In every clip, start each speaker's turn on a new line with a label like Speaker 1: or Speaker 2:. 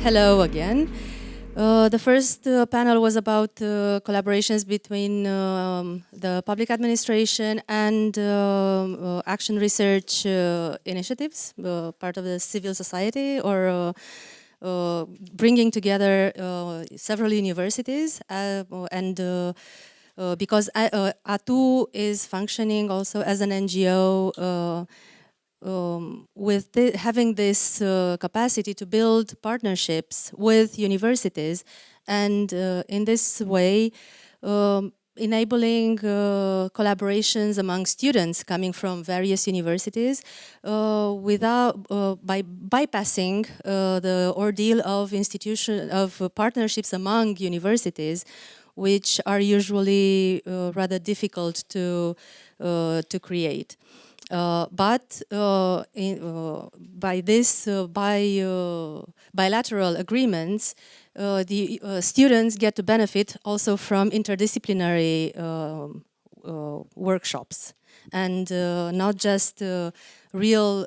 Speaker 1: Hello again. The first panel was about collaborations between the public administration and action research initiatives, part of the civil society, or bringing together several universities and because ATU is functioning also as an NGO with having this capacity to build partnerships with universities, and in this way enabling collaborations among students coming from various universities by bypassing the ordeal of partnerships among universities, which are usually rather difficult to create. But by bilateral agreements, the students get to benefit also from interdisciplinary workshops, and not just real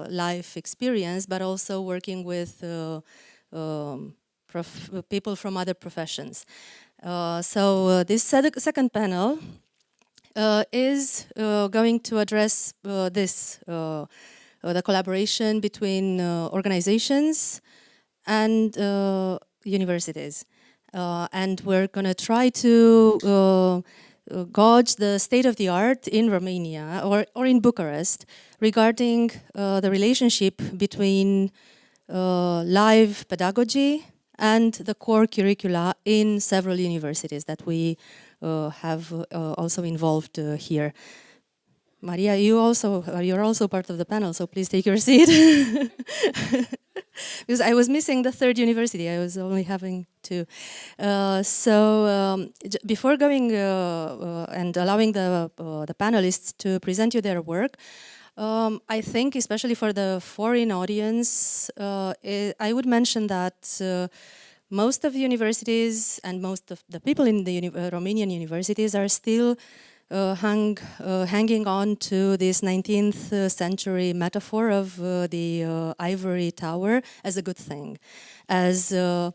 Speaker 1: life experience, but also working with people from other professions. So this second panel is going to address the collaboration between organizations and universities. And we're going to try to gauge the state of the art in Romania or in Bucharest regarding the relationship between live pedagogy and the core curricula in several universities that we have also involved here. Maria, you're also part of the panel, so please take your seat. Because I was missing the third university, I was only having two. Before going and allowing the panelists to present you their work, I think, especially for the foreign audience, I would mention that most of the universities and most of the people in the Romanian universities are still hanging on to this 19th century metaphor of the ivory tower as a good thing, as a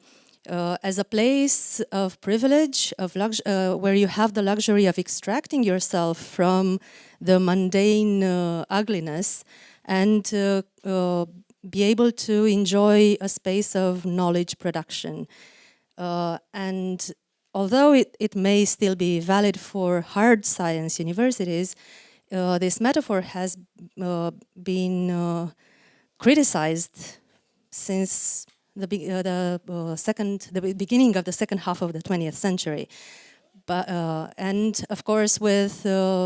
Speaker 1: place of privilege, where you have the luxury of extracting yourself from the mundane ugliness and be able to enjoy a space of knowledge production. And although it may still be valid for hard science universities, this metaphor has been criticized since the beginning of the second half of the 20th century. And of course with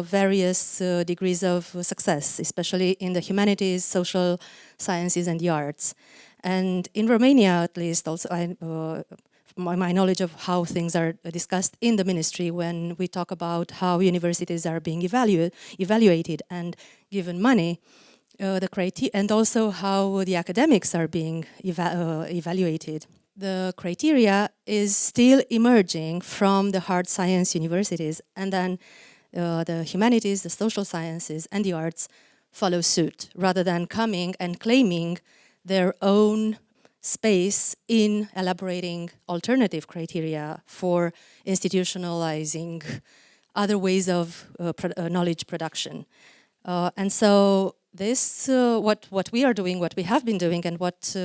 Speaker 1: various degrees of success, especially in the humanities, social sciences and the arts. And in Romania, at least, also my knowledge of how things are discussed in the ministry when we talk about how universities are being evaluated and given money, and also how the academics are being evaluated. The criteria is still emerging from the hard science universities, and then the humanities, the social sciences and the arts follow suit, rather than coming and claiming their own space in elaborating alternative criteria for institutionalizing other ways of knowledge production. And so this, what we are doing, what we have been doing, and what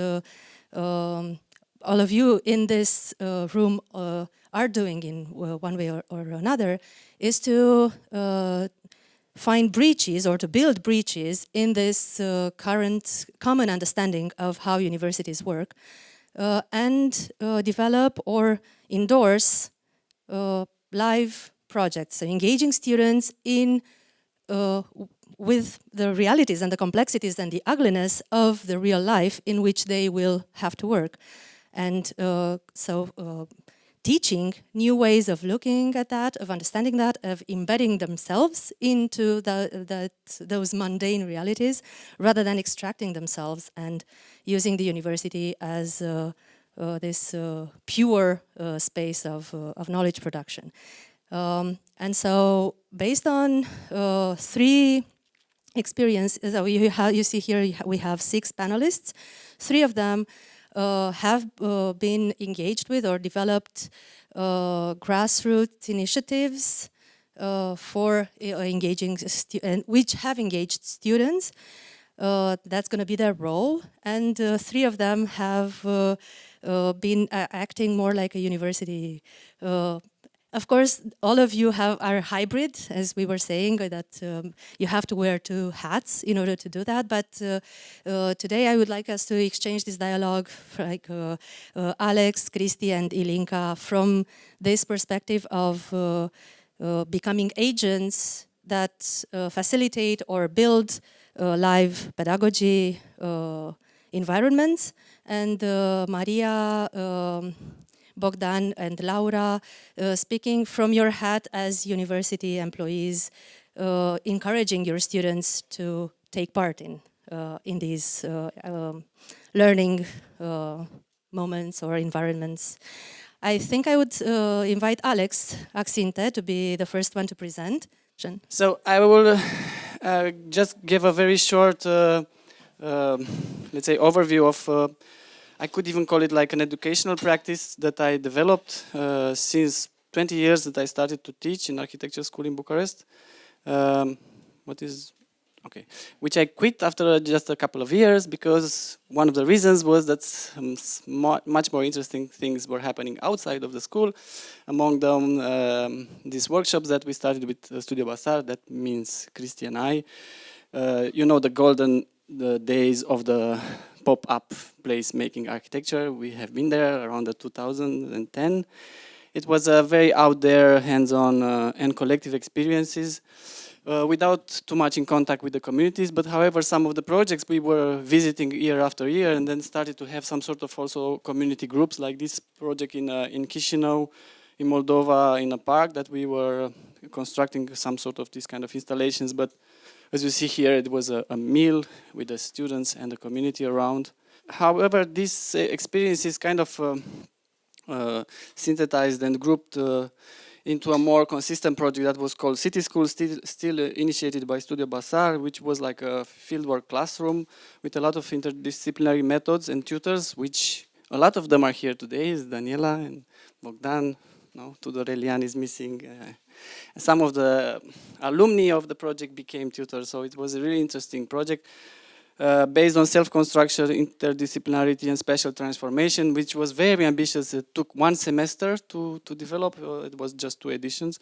Speaker 1: all of you in this room are doing in one way or another, is to find breaches or to build breaches in this current common understanding of how universities work, and develop or endorse live projects, so engaging students in with the realities and the complexities and the ugliness of the real life in which they will have to work. And teaching new ways of looking at that, of understanding that, of embedding themselves into those mundane realities, rather than extracting themselves and using the university as this pure space of knowledge production. And so, based on three experiences, you see here we have 6 panelists. 3 of them have been engaged with or developed grassroots initiatives for engaging which have engaged students. That's going to be their role, and 3 of them have been acting more like a university. Of course, all of you are hybrid, as we were saying, that you have to wear 2 hats in order to do that. But today I would like us to exchange this dialogue, like Alex, Cristi, and Ilinca, from this perspective of becoming agents that facilitate or build live pedagogy environments, and Maria, Bogdan, and Laura speaking from your hat as university employees, encouraging your students to take part in these learning moments or environments. I think I would invite Alex Axinte to be the first one to present.
Speaker 2: So I will just give a very short, let's say, overview of, I could even call it like an educational practice that I developed since 20 years that I started to teach in architecture school in Bucharest. Which I quit after just a couple of years, because one of the reasons was that much more interesting things were happening outside of the school. Among them, these workshops that we started with Studio Basar, that means Cristi and I. You know, the days of the pop-up place making architecture. We have been there around the 2010. It was a very out there, hands-on and collective experiences. Without too much in contact with the communities, but however, some of the projects we were visiting year after year, and then started to have some sort of also community groups, like this project in Chisinau, in Moldova, in a park that we were constructing some sort of this kind of installations. But as you see here, it was a meal with the students and the community around. However, this experience is kind of synthesized and grouped into a more consistent project that was called City School, still initiated by Studio Basar, which was like a fieldwork classroom with a lot of interdisciplinary methods and tutors, which a lot of them are here today, is Daniela and Bogdan. No, Tudor Elian is missing. Some of the alumni of the project became tutors, so it was a really interesting project. Based on self-construction, interdisciplinarity, and special transformation, which was very ambitious. It took 1 semester to develop. It was just 2 editions.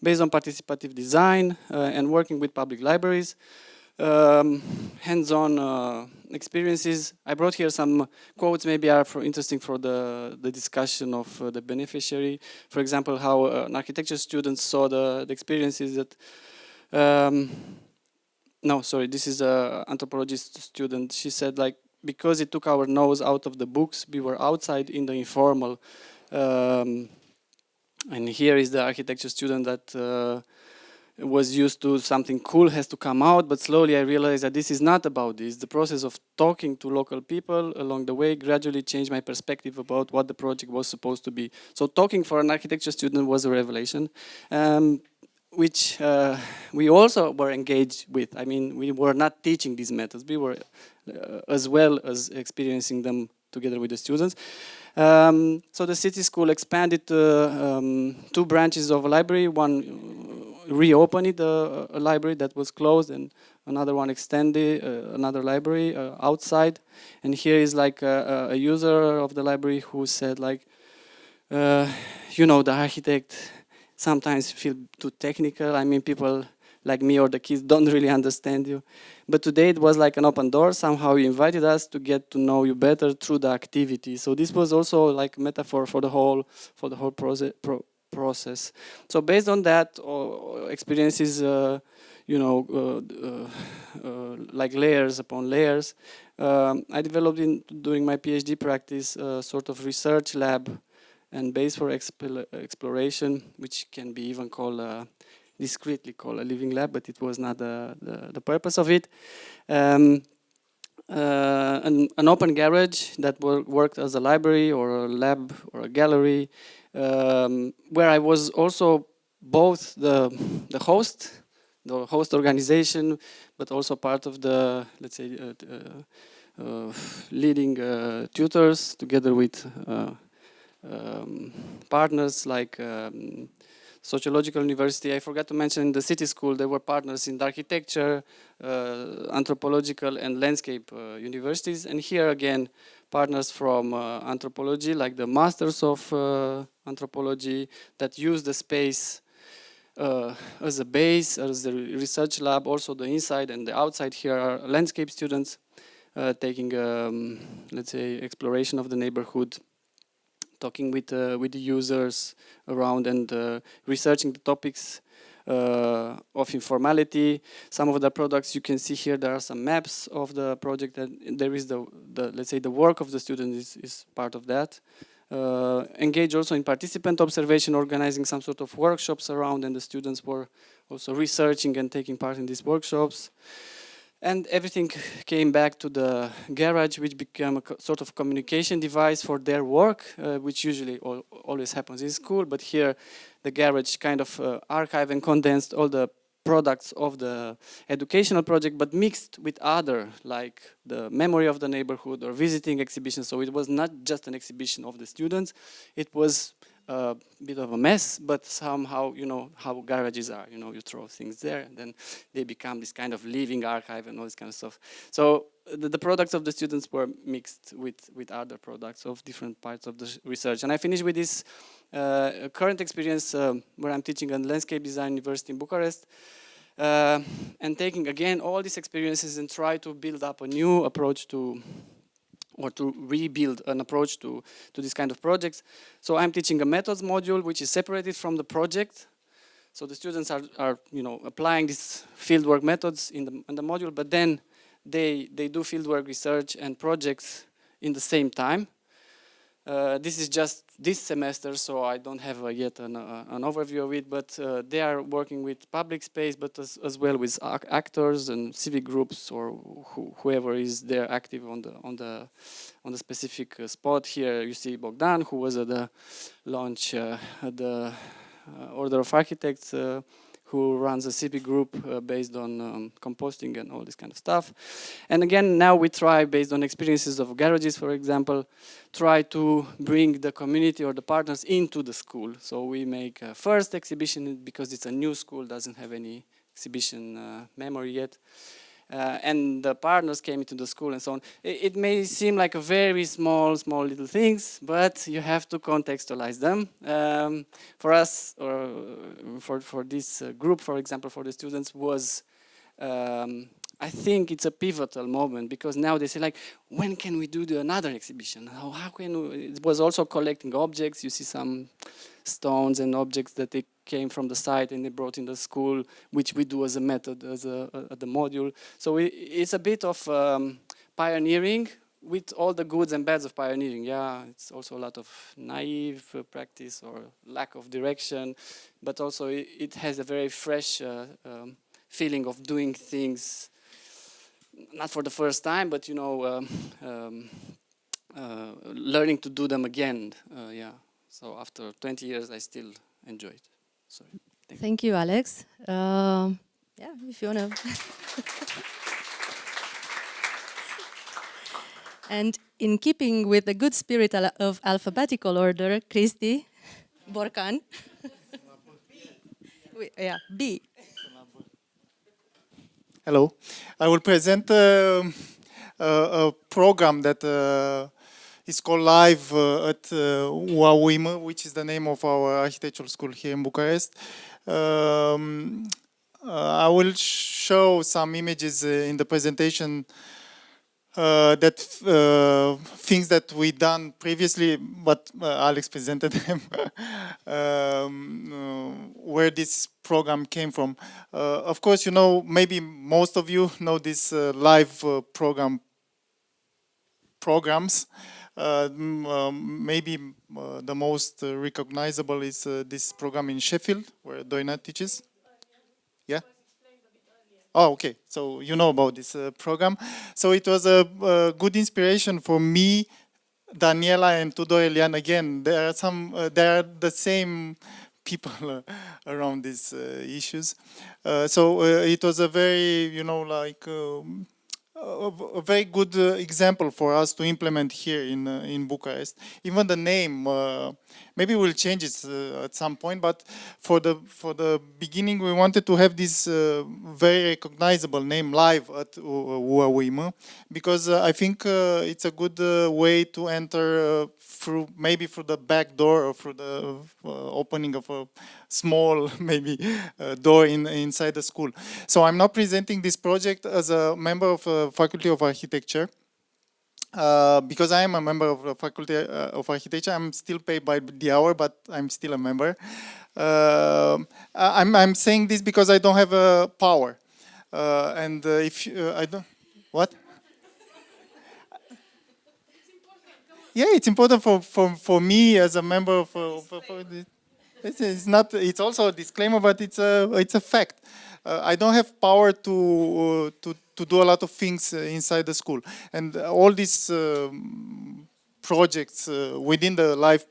Speaker 2: Based on participative design and working with public libraries. Hands-on experiences. I brought here some quotes, maybe are interesting for the discussion of the beneficiary. For example, how an architecture student saw the experiences that no, sorry, this is an anthropologist student. She said, like, because it took our nose out of the books, we were outside in the informal. And here is the architecture student that was used to something cool has to come out, but slowly I realized that this is not about this. The process of talking to local people along the way gradually changed my perspective about what the project was supposed to be. So talking for an architecture student was a revelation. Which we also were engaged with. I mean, we were not teaching these methods. We were as well as experiencing them together with the students. So the City School expanded 2 branches of a library. One reopened a library that was closed, and another one extended another library outside. And here is like a user of the library who said, like, you know, the architect sometimes feel too technical. I mean, people like me or the kids don't really understand you. But today it was like an open door. Somehow you invited us to get to know you better through the activity. So this was also like a metaphor for the whole process. So based on that experiences, you know, like layers upon layers, I developed during my PhD practice a sort of research lab and base for exploration, which can be even called discreetly called a living lab, but it was not the purpose of it. An open garage that worked as a library or a lab or a gallery, where I was also both the host organization, but also part of the, let's say, leading tutors together with partners like Sociological University. I forgot to mention in the city school there were partners in the architecture, anthropological and landscape universities, and here again partners from anthropology like the masters of anthropology that use the space as a base, as a research lab. Also the inside and the outside here are landscape students taking let's say exploration of the neighborhood, talking with the users around and researching the topics of informality. Some of the products you can see here, there are some maps of the project, and there is the let's say the work of the student is part of that. Engage also in participant observation, organizing some sort of workshops around, and the students were also researching and taking part in these workshops. And everything came back to the garage, which became a sort of communication device for their work, which usually always happens in school. But here, the garage kind of archived and condensed all the products of the educational project, but mixed with other, like the memory of the neighborhood or visiting exhibitions. So it was not just an exhibition of the students. It was a bit of a mess, but somehow, you know how garages are, you know, you throw things there and then they become this kind of living archive and all this kind of stuff. So the products of the students were mixed with other products of different parts of the research. And I finished with this current experience where I'm teaching at Landscape Design University in Bucharest, and taking again all these experiences and try to build up a new approach to, or to rebuild an approach to this kind of projects. So I'm teaching a methods module which is separated from the project. So the students are you know, applying these fieldwork methods in the module, but then they do fieldwork research and projects in the same time. This is just this semester, so I don't have yet an overview of it, but they are working with public space, but as well with actors and civic groups, or whoever is there active on the specific spot. Here you see Bogdan, who was at the launch at the Order of Architects, who runs a civic group based on composting and all this kind of stuff. And again, now we try, based on experiences of garages, for example, try to bring the community or the partners into the school. So we make a first exhibition, because it's a new school, doesn't have any exhibition memory yet. And the partners came into the school and so on. It may seem like a very small little things, but you have to contextualize them. For us, or for this group, for example, for the students, was I think it's a pivotal moment, because now they say, like, when can we do another exhibition? How can we? It was also collecting objects. You see some stones and objects that they came from the site and they brought in the school, which we do as a method, as the module. So it's a bit of pioneering, with all the goods and bads of pioneering. Yeah, it's also a lot of naive practice or lack of direction, but also it has a very fresh feeling of doing things, not for the first time, but you know, learning to do them again. Yeah. So after 20 years, I still enjoy it. Sorry.
Speaker 1: Thank you, Alex. Yeah, if you wanna. And in keeping with the good spirit of alphabetical order, Cristi, Borcan. Yeah, B.
Speaker 3: Hello. I will present a program that is called Live at UAUIM, which is the name of our architectural school here in Bucharest. I will show some images in the presentation that things that we done previously, but Alex presented them, where this program came from. Of course, you know, maybe most of you know this live programs. Maybe the most recognizable is this program in Sheffield, where Doina teaches. Yeah. Oh, okay. So you know about this program. So it was a good inspiration for me, Daniela, and Tudor Elian. Again, there are the same people around these issues. So it was a very, you know, like a very good example for us to implement here in Bucharest. Even the name, maybe we'll change it at some point. But for the beginning, we wanted to have this very recognizable name, Live at UAUIM, because I think it's a good way to enter through the back door or through the opening of a small maybe door inside the school. So I'm now presenting this project as a member of Faculty of Architecture. Because I am a member of the Faculty of Architecture, I'm still paid by the hour, but I'm still a member. I'm saying this because I don't have power, and if I don't, what? Yeah, it's important for me as a member of the, it's not. It's also a disclaimer, but it's a fact. I don't have power to do a lot of things inside the school, and all these projects within the life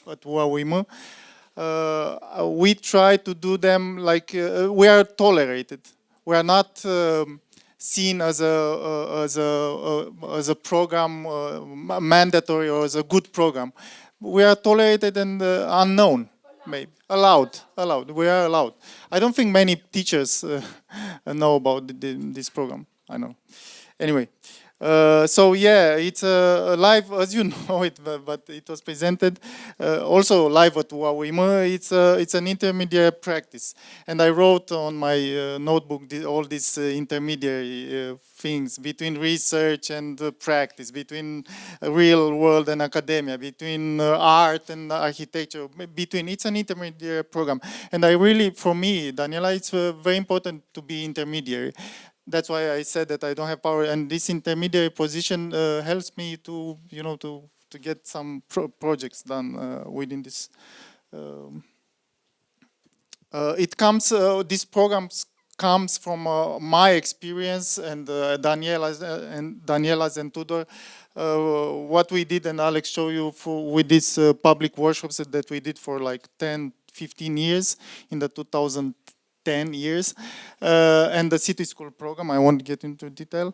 Speaker 3: at UAUIM, we try to do them like we are tolerated. We are not seen as a program mandatory or as a good program. We are tolerated and unknown. Maybe allowed. We are allowed. I don't think many teachers know about this program. I know. Anyway, so yeah, it's live as you know it, but it was presented also live at UAUIM. It's an intermediate practice, and I wrote on my notebook all these intermediary things between research and practice, between real world and academia, between art and architecture. It's an intermediate program, and I really, for me, Daniela, it's very important to be intermediary. That's why I said that I don't have power, and this intermediary position helps me to, to get some projects done within this. This program comes from my experience and Daniela's and Tudor. What we did, and Alex show you with these public workshops that we did for like 10, 15 years in the 2010 years, and the city school program. I won't get into detail.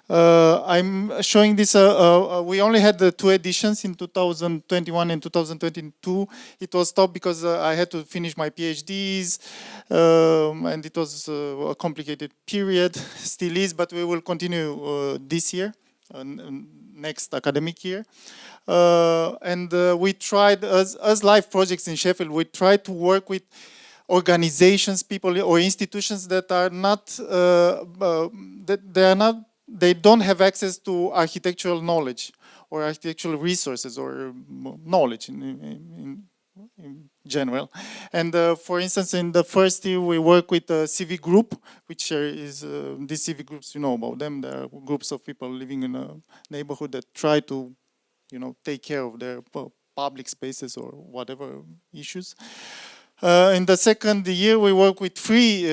Speaker 3: I'm showing this, we only had the 2 editions in 2021 and 2022. It was stopped because I had to finish my PhDs, and it was a complicated period, still is, but we will continue this year, next academic year. We tried, as live projects in Sheffield, we tried to work with organizations, people, or institutions that are not, they don't have access to architectural knowledge or architectural resources or knowledge in general. And for instance, in the first year, we work with a civic group, which is these civic groups, you know about them. There are groups of people living in a neighborhood that try to, take care of their public spaces or whatever issues. In the second year, we work with three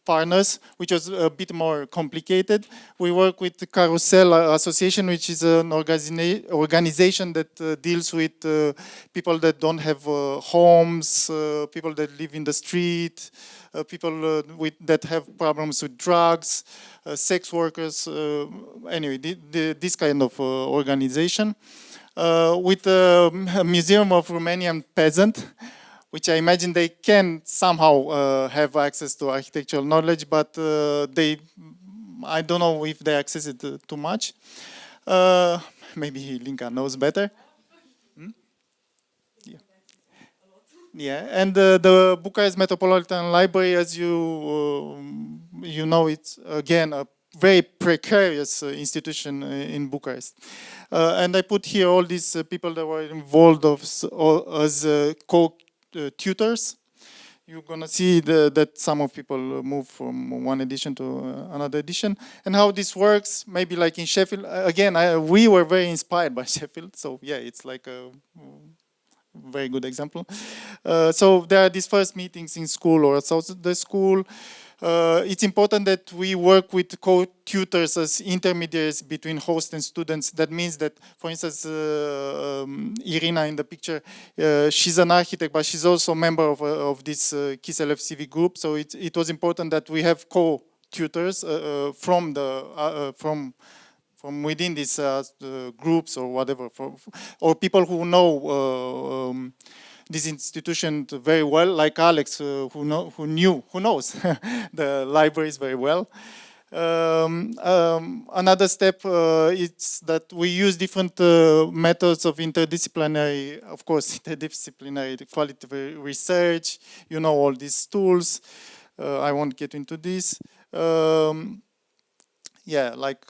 Speaker 3: partners, which was a bit more complicated. We work with the Carousel Association, which is an organization that deals with people that don't have homes, people that live in the street, people that have problems with drugs, sex workers, anyway, this kind of organization. With the Museum of Romanian Peasant, which I imagine they can somehow have access to architectural knowledge, but I don't know if they access it too much. Maybe Ilinca knows better. Yeah, and the Bucharest Metropolitan Library, as you know, it's again a very precarious institution in Bucharest. And I put here all these people that were involved as co-tutors. You're gonna see that some of people move from one edition to another edition. And how this works, maybe like in Sheffield, again, we were very inspired by Sheffield. So yeah, it's like a very good example. So there are these first meetings in school or outside the school. It's important that we work with co-tutors as intermediaries between host and students. That means that, for instance, Irina in the picture, she's an architect, but she's also a member of this KISLF civic group. So it was important that we have co tutors from within these groups or whatever, or people who know this institution very well, like Alex, who knows the libraries very well. Another step is that we use different methods of interdisciplinary, of course, interdisciplinary qualitative research. You know all these tools. I won't get into this. Yeah, like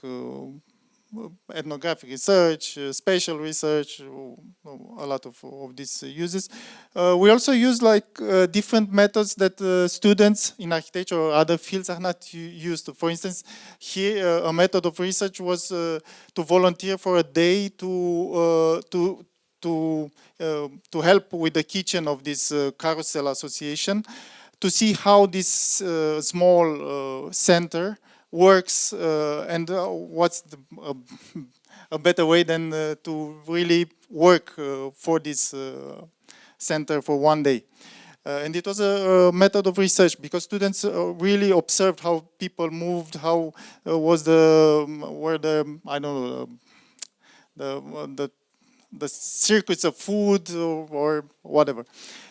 Speaker 3: ethnographic research, spatial research, a lot of these uses. We also use like different methods that students in architecture or other fields are not used to. For instance, here a method of research was to volunteer for a day to help with the kitchen of this Carousel Association, to see how this small center works and what's a better way than to really work for this center for one day. And it was a method of research because students really observed how people moved, how was I don't know, the circuits of food or whatever.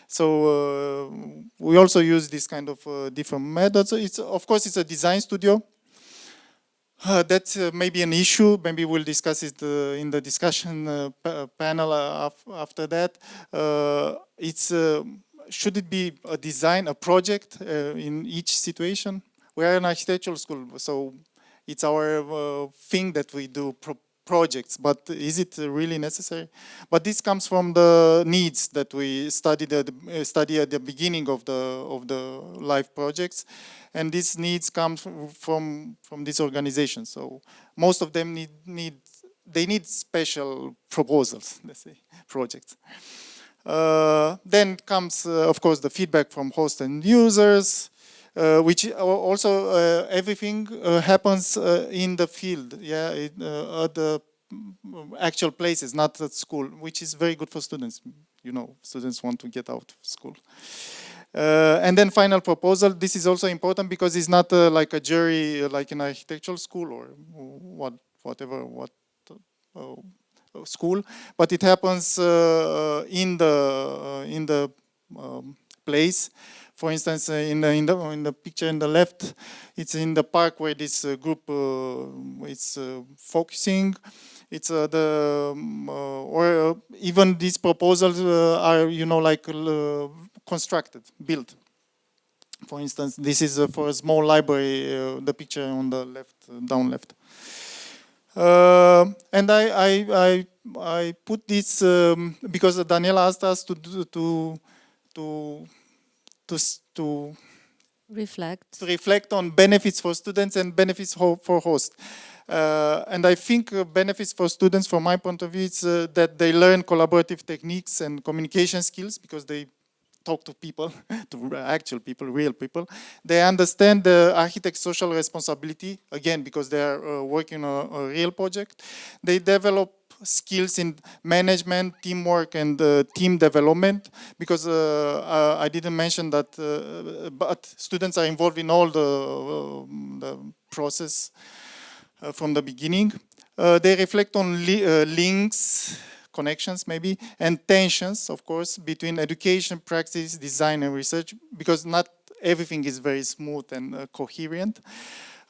Speaker 3: So we also use this kind of different methods. Of course, it's a design studio. That's maybe an issue. Maybe we'll discuss it in the discussion panel after that. Should it be a design, a project in each situation? We are an architectural school, so it's our thing that we do projects, but is it really necessary? But this comes from the needs that we study at the beginning of the life projects, and these needs come from this organization. So most of them need special proposals, let's say, projects. Then comes, of course, the feedback from hosts and users, which also everything happens in the field, yeah, at the actual places, not at school, which is very good for students. You know, students want to get out of school. And then final proposal. This is also important because it's not like a jury, like in architectural school or whatever school, but it happens in the place. For instance, in the picture in the left, it's in the park where this group is focusing. It's or even these proposals are, you know, like constructed, built. For instance, this is for a small library. The picture on the left, down left. And I put this because Daniela asked us to reflect on benefits for students and benefits for hosts. And I think benefits for students, from my point of view, is that they learn collaborative techniques and communication skills because they talk to people, to actual people, real people. They understand the architect's social responsibility, again, because they are working on a real project. They develop skills in management, teamwork, and team development, because I didn't mention that, but students are involved in all the process from the beginning. They reflect on links, connections maybe, and tensions, of course, between education, practice, design, and research, because not everything is very smooth and coherent.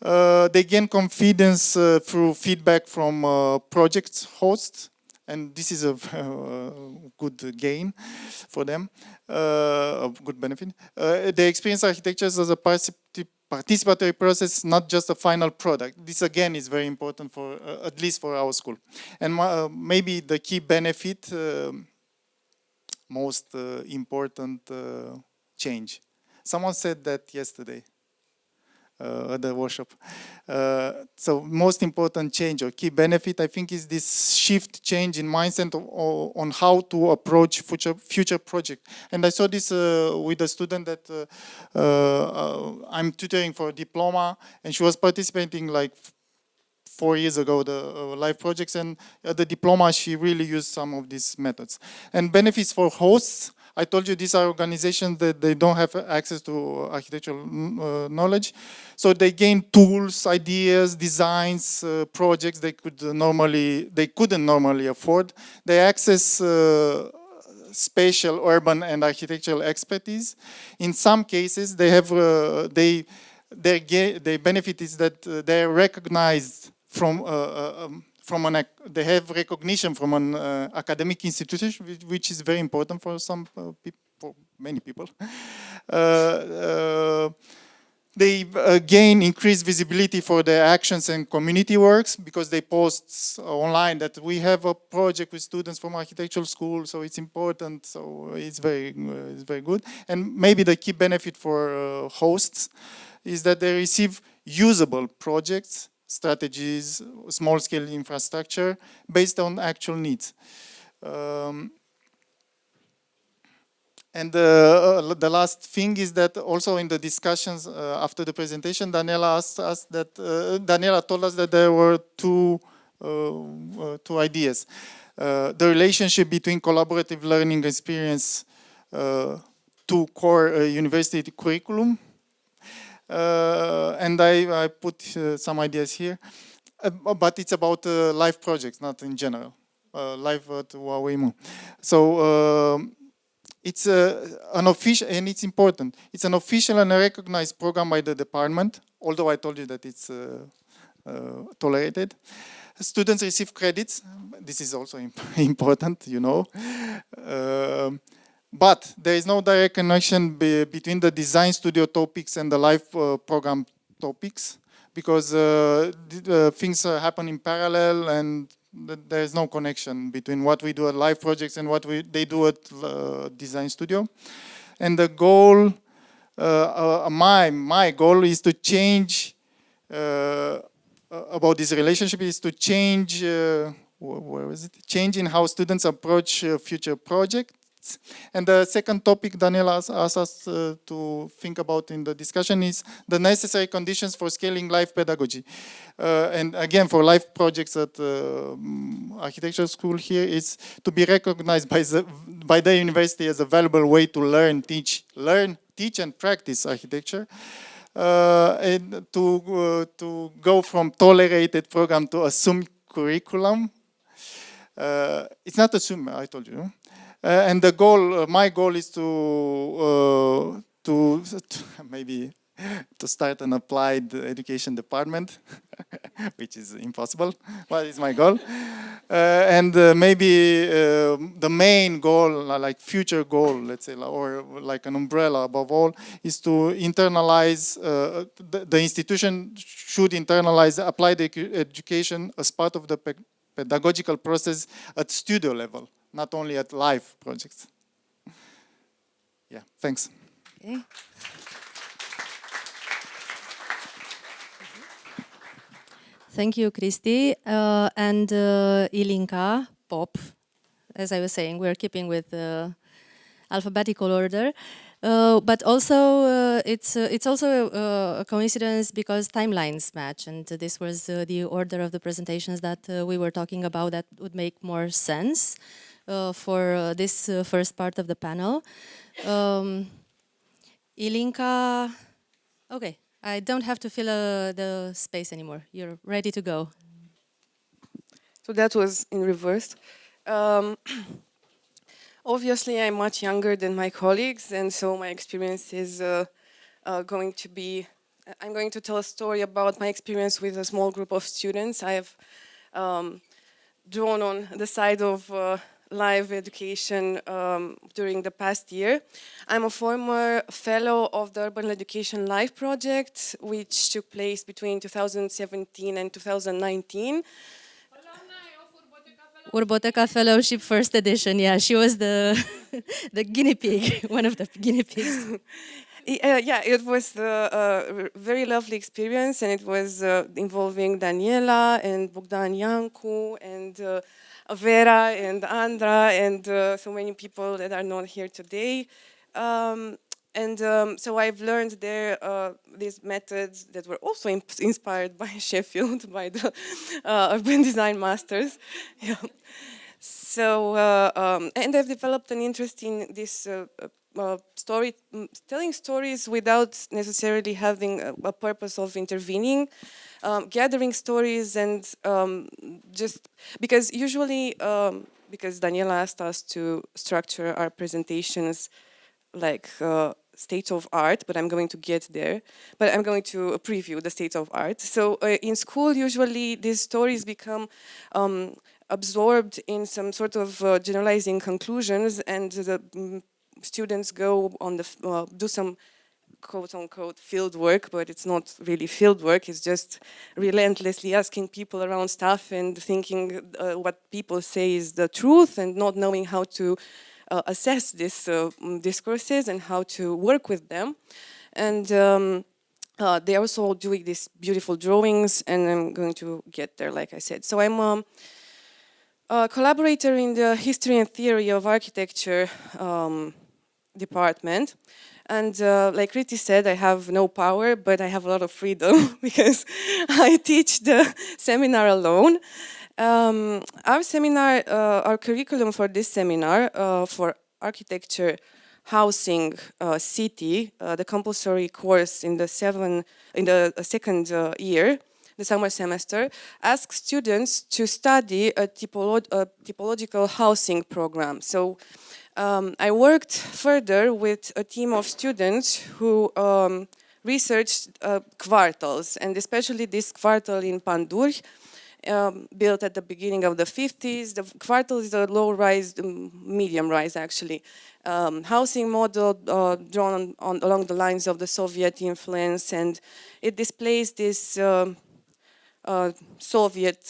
Speaker 3: They gain confidence through feedback from project hosts, and this is a good gain for them, a good benefit. They experience architecture as a participatory process, not just a final product. This again is very important for, at least for our school. And maybe the key benefit, most important change. Someone said that yesterday at the workshop. So most important change or key benefit, I think, is this shift, change in mindset on how to approach future project. And I saw this with a student that I'm tutoring for a diploma, and she was participating like 4 years ago, the live projects, and at the diploma she really used some of these methods. And benefits for hosts I told you these are organizations that they don't have access to architectural knowledge. So they gain tools, ideas, designs, projects they couldn't normally afford. They access spatial, urban, and architectural expertise. In some cases, they have their benefit is that they are recognized from they have recognition from an academic institution, which is very important for some people, for many people. They gain increased visibility for their actions and community works because they post online that we have a project with students from architectural school, so it's important. So it's very good. And maybe the key benefit for hosts is that they receive usable projects, strategies, small-scale infrastructure based on actual needs. And the last thing is that also in the discussions after the presentation, Daniela asked us that Daniela told us that there were two ideas: the relationship between collaborative learning experience to core university curriculum. And I put some ideas here, but it's about live projects, not in general. Live at Huawei. So it's an official, and it's important. It's an official and a recognized program by the department, although I told you that it's tolerated. Students receive credits. This is also important, you know. But there is no direct connection between the design studio topics and the live program topics, because things happen in parallel, and there is no connection between what we do at live projects and what they do at design studio. And the goal, my goal is to change about this relationship is to change where is it? Change in how students approach future projects. And the second topic Daniela asked us to think about in the discussion is the necessary conditions for scaling live pedagogy. And again, for live projects at architecture school here is to be recognized by the university as a valuable way to learn, teach and practice architecture. And to go from tolerated program to assumed curriculum. It's not assumed, I told you. And the goal, my goal is to maybe to start an applied education department, which is impossible, but it's my goal. And maybe the main goal, like future goal, let's say, or like an umbrella above all, is to internalize, the institution should internalize applied education as part of the pedagogical process at studio level, not only at live projects. Yeah, thanks.
Speaker 1: Okay. Thank you, Cristi. And Ilinca, Pop, as I was saying, we're keeping with alphabetical order. But also, it's also a coincidence because timelines match, and this was the order of the presentations that we were talking about that would make more sense for this first part of the panel. Ilinca, okay, I don't have to fill the space anymore. You're ready to go.
Speaker 4: So that was in reverse. Obviously, I'm much younger than my colleagues, and so my experience is going to be, I'm going to tell a story about my experience with a small group of students. I have drawn on the side of live education during the past year. I'm a former fellow of the Urban Education Live project, which took place between 2017 and 2019.
Speaker 1: Urboteca Fellowship first edition, yeah, she was the the guinea pig, one of the guinea pigs.
Speaker 4: Yeah, it was a very lovely experience, and it was involving Daniela and Bogdan, Iancu, and Vera and Andra, and so many people that are not here today. So I've learned there these methods that were also inspired by Sheffield, by the urban design masters. Yeah. So, and I've developed an interest in this telling stories without necessarily having a purpose of intervening, gathering stories, and just because usually, because Daniela asked us to structure our presentations like state of art, but I'm going to get there. But I'm going to preview the state of art. So in school, usually these stories become absorbed in some sort of generalizing conclusions, and the students go on the do some quote-unquote field work, but it's not really field work. It's just relentlessly asking people around stuff and thinking what people say is the truth, and not knowing how to assess these discourses and how to work with them. And they're also doing these beautiful drawings, and I'm going to get there, like I said. So I'm a collaborator in the History and Theory of Architecture department. And like Cristi said, I have no power, but I have a lot of freedom because I teach the seminar alone. Our seminar, our curriculum for this seminar for architecture, housing, city, the compulsory course in the second year, the summer semester, asks students to study a typological housing program. So I worked further with a team of students who researched quartals, and especially this quartal in Panduri, built at the beginning of the 50s. The quartal is a low-rise, medium-rise actually, housing model drawn along the lines of the Soviet influence, and it displays this Soviet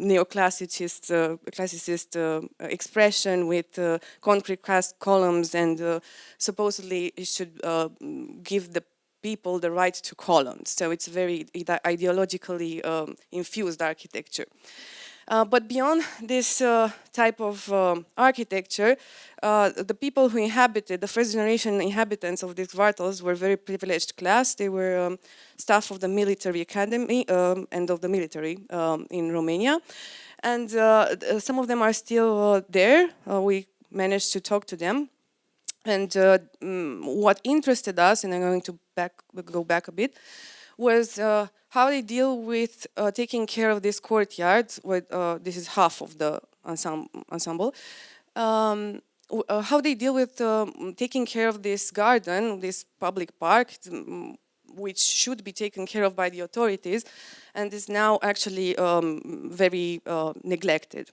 Speaker 4: neoclassicist classicist expression with concrete cast columns, and supposedly it should give the people the right to columns. So it's very ideologically infused architecture. But beyond this type of architecture, the people who inhabited, the first generation inhabitants of these quartals were very privileged class. They were staff of the military academy and of the military in Romania. And some of them are still there. We managed to talk to them. And what interested us, and I'm going to go back a bit, was how they deal with taking care of this courtyard. This is half of the ensemble. How they deal with taking care of this garden, this public park, which should be taken care of by the authorities, and is now actually very neglected.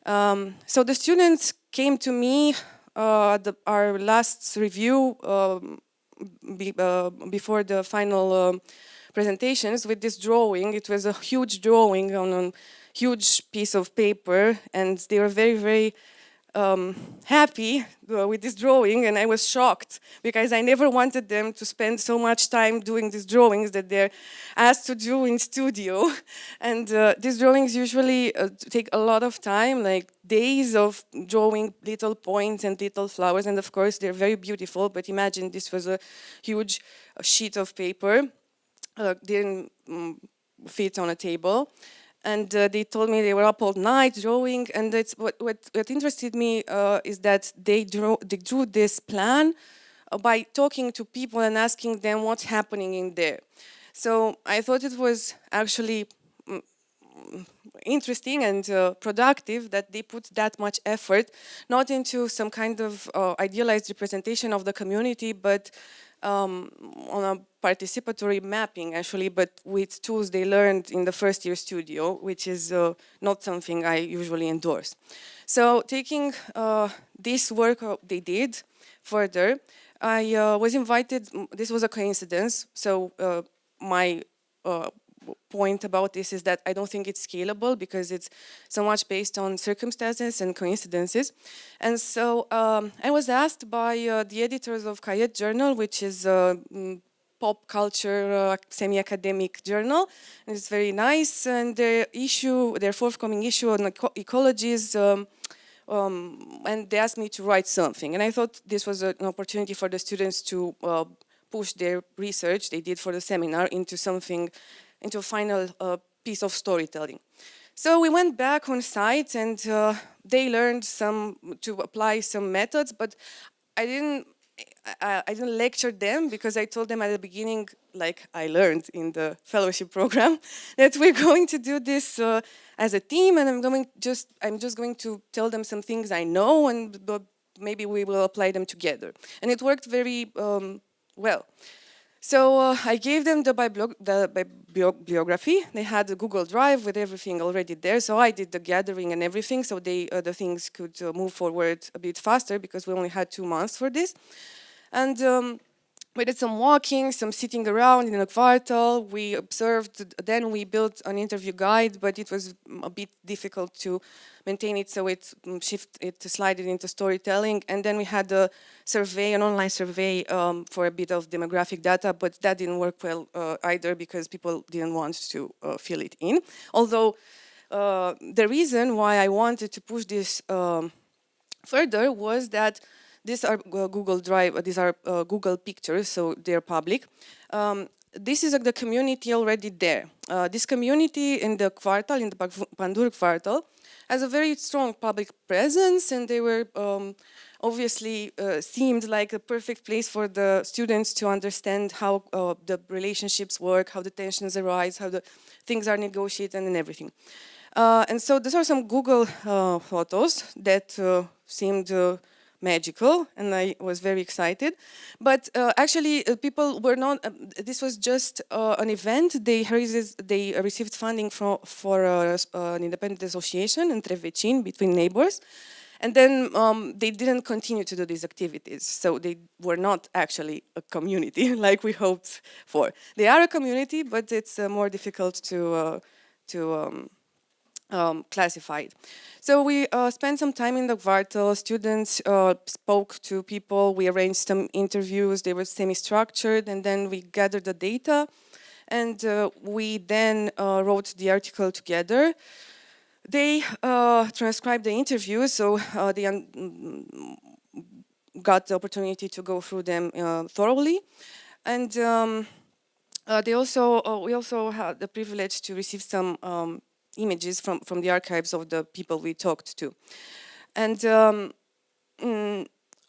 Speaker 4: So the students came to me our last review before the final presentations with this drawing. It was a huge drawing on a huge piece of paper, and they were very, very happy with this drawing, and I was shocked because I never wanted them to spend so much time doing these drawings that they're asked to do in studio. And these drawings usually take a lot of time, like days of drawing little points and little flowers, and of course they're very beautiful, but imagine this was a huge sheet of paper, didn't fit on a table. And they told me they were up all night drawing, and that's what interested me is that they drew this plan by talking to people and asking them what's happening in there. So I thought it was actually interesting and productive that they put that much effort, not into some kind of idealized representation of the community, but on a participatory mapping, actually, but with tools they learned in the first year studio, which is not something I usually endorse. So taking this work they did further, I was invited. This was a coincidence. So my point about this is that I don't think it's scalable because it's so much based on circumstances and coincidences. And so I was asked by the editors of KTH Journal, which is a pop culture semi-academic journal. And it's very nice. And their forthcoming issue on ecologies, and they asked me to write something. And I thought this was an opportunity for the students to push their research they did for the seminar into a final piece of storytelling. So we went back on site and they learned to apply some methods, but I didn't lecture them because I told them at the beginning, like I learned in the fellowship program, that we're going to do this as a team, and I'm just going to tell them some things I know, and maybe we will apply them together. And it worked very well. So I gave them the bibliography. They had a Google Drive with everything already there. So I did the gathering and everything, so the things could move forward a bit faster because we only had 2 months for this. And we did some walking, some sitting around in a quartal. We observed, then we built an interview guide, but it was a bit difficult to maintain it, so it slided into storytelling. And then we had a survey, an online survey for a bit of demographic data, but that didn't work well either because people didn't want to fill it in. Although the reason why I wanted to push this further was that these are Google Drive, these are Google pictures, so they're public. This is the community already there. This community in the quartal, in the Pandur quartal, has a very strong public presence, and they were obviously seemed like a perfect place for the students to understand how the relationships work, how the tensions arise, how the things are negotiated and everything. And so these are some Google photos that seemed magical, and I was very excited. But actually, people were not. This was just an event. They received funding for an independent association între vecini, between neighbors, and then they didn't continue to do these activities. So they were not actually a community like we hoped for. They are a community, but it's more difficult to classified. So we spent some time in the quartal. Students spoke to people. We arranged some interviews. They were semi-structured, and then we gathered the data, and we then wrote the article together. They transcribed the interviews, so they got the opportunity to go through them thoroughly, and we also had the privilege to receive some images from the archives of the people we talked to. And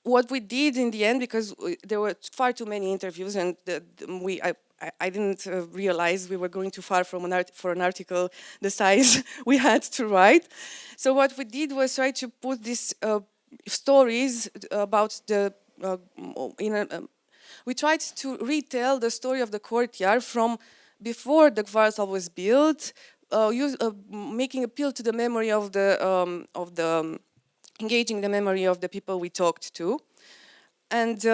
Speaker 4: what we did in the end, because there were far too many interviews, and I didn't realize we were going too far from for an article the size we had to write. So what we did was try to put these stories about we tried to retell the story of the courtyard from before the quartal was built, making appeal to the memory of the engaging the memory of the people we talked to. And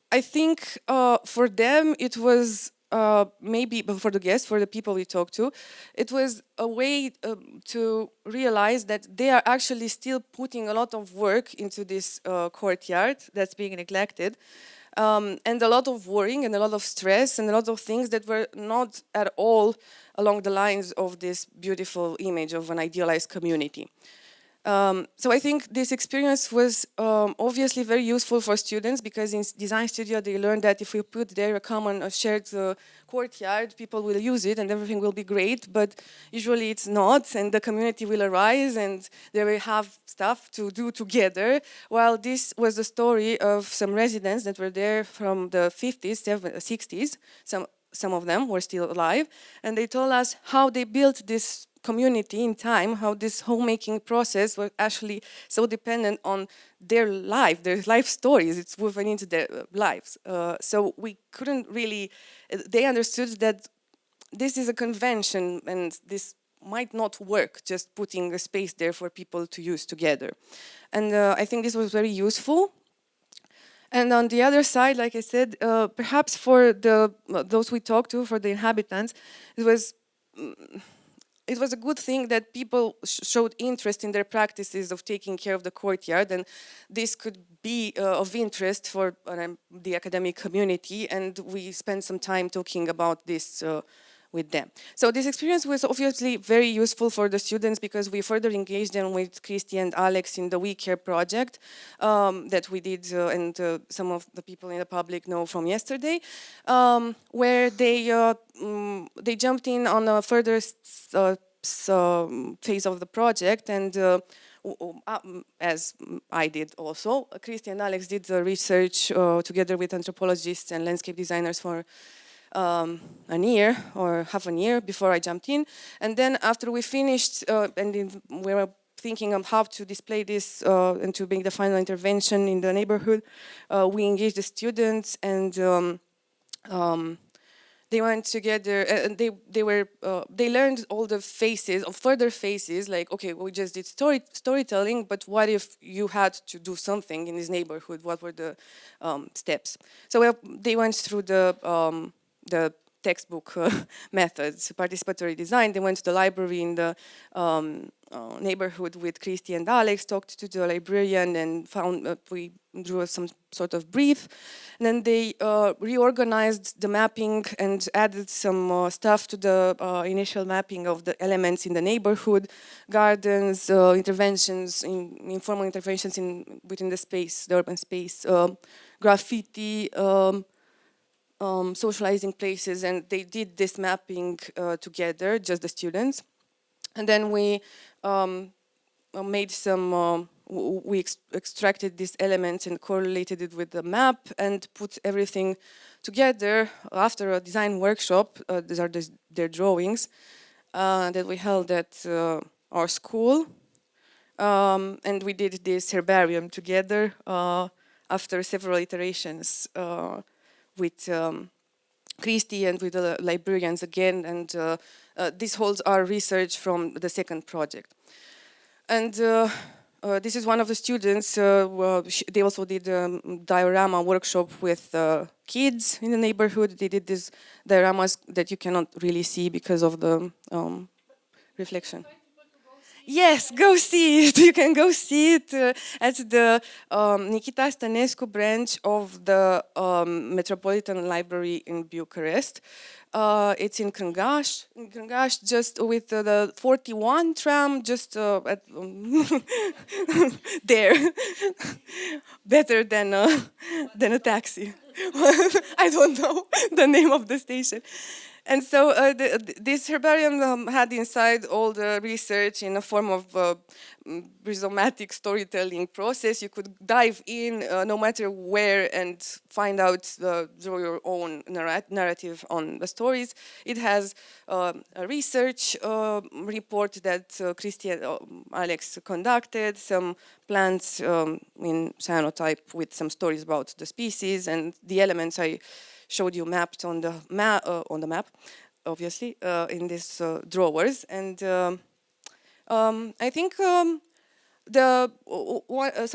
Speaker 4: I think for them it was maybe, but for the guests, for the people we talked to, it was a way to realize that they are actually still putting a lot of work into this courtyard that's being neglected. And a lot of worrying and a lot of stress and a lot of things that were not at all along the lines of this beautiful image of an idealized community. So I think this experience was obviously very useful for students, because in design studio they learned that if we put there a common shared courtyard, people will use it and everything will be great, but usually it's not, and the community will arise and they will have stuff to do together. While this was the story of some residents that were there from the 50s, 60s, some of them were still alive, and they told us how they built this community in time, how this homemaking process was actually so dependent on their life stories. It's woven into their lives. So we couldn't really, they understood that this is a convention and this might not work, just putting a space there for people to use together. And I think this was very useful. And on the other side, like I said, perhaps for those we talked to, for the inhabitants, it was a good thing that people showed interest in their practices of taking care of the courtyard, and this could be of interest for the academic community, and we spent some time talking about this with them. So this experience was obviously very useful for the students, because we further engaged them with Cristi and Alex in the We Care project that we did, and some of the people in the public know from yesterday, where they jumped in on a further phase of the project, and as I did also, Cristi and Alex did the research together with anthropologists and landscape designers for a year or half a year before I jumped in. And then after we finished, we were thinking of how to display this and to make the final intervention in the neighborhood, we engaged the students, and they went together, and they learned all the phases, or further phases, like, okay, we just did storytelling, but what if you had to do something in this neighborhood? What were the steps? So they went through the textbook methods, participatory design. They went to the library in the neighborhood with Cristi and Alex, talked to the librarian, and found we drew some sort of brief. And then they reorganized the mapping and added some stuff to the initial mapping of the elements in the neighborhood, gardens, interventions, informal interventions within the space, the urban space, graffiti, socializing places, and they did this mapping together, just the students. And then we made some, we extracted these elements and correlated it with the map and put everything together after a design workshop. These are their drawings that we held at our school. And we did this herbarium together after several iterations with Cristi and with the librarians again, and this holds our research from the second project. And this is one of the students, they also did a diorama workshop with kids in the neighborhood. They did these dioramas that you cannot really see because of the reflection. Yes, go see it. You can go see it at the Nikita Stănescu branch of the Metropolitan Library in Bucharest. It's in Crângaș, just with the 41 tram, just at there. Better than a taxi. I don't know the name of the station. And so this herbarium had inside all the research in a form of rhizomatic storytelling process. You could dive in no matter where and find out, draw your own narrative on the stories. It has a research report that Cristi and Alex conducted, some plants in cyanotype with some stories about the species, and the elements I showed you mapped on the map, obviously, in these drawers. And I think so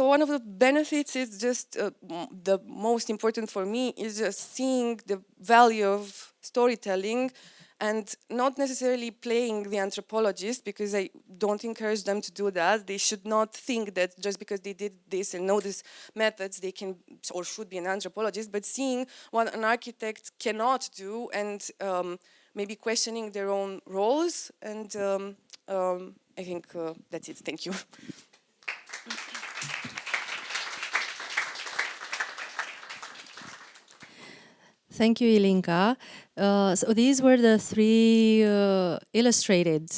Speaker 4: one of the benefits is just the most important for me is just seeing the value of storytelling and not necessarily playing the anthropologist, because I don't encourage them to do that. They should not think that just because they did this and know these methods, they can or should be an anthropologist, but seeing what an architect cannot do and maybe questioning their own roles. And I think that's it. Thank you.
Speaker 1: Thank you, Ilinca. So these were the three illustrated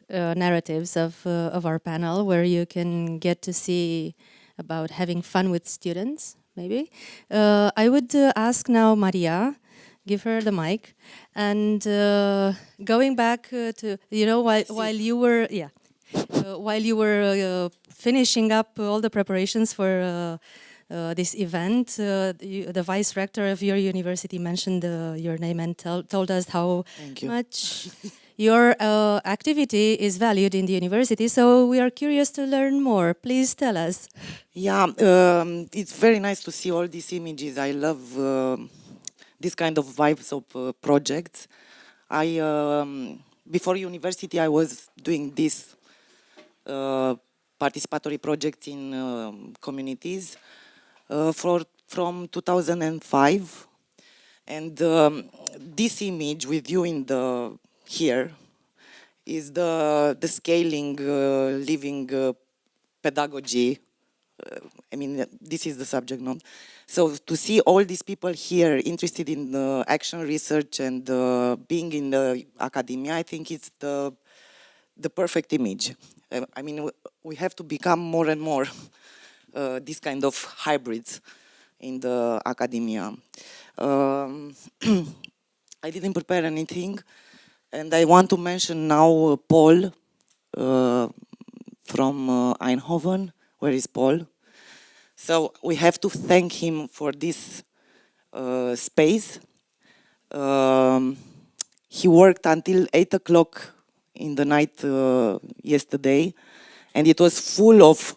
Speaker 1: narratives of our panel, where you can get to see about having fun with students, maybe. I would ask now Maria, give her the mic, and going back to, you know, while you were, while you were finishing up all the preparations for this event, the vice rector of your university mentioned your name and told us how much your activity is valued in the university. So we are curious to learn more. Please tell us.
Speaker 5: Yeah, it's very nice to see all these images. I love this kind of vibes of projects. Before university, I was doing this participatory projects in communities. From 2005, and this image with you in here is the scaling living pedagogy. I mean, this is the subject, no? So to see all these people here interested in action research and being in the academia, I think it's the the perfect image. I mean, we have to become more and more this kind of hybrids in the academia. I didn't prepare anything, and I want to mention now Paul from Eindhoven. Where is Paul? So we have to thank him for this space. He worked until 8 o'clock in the night yesterday, and it was full of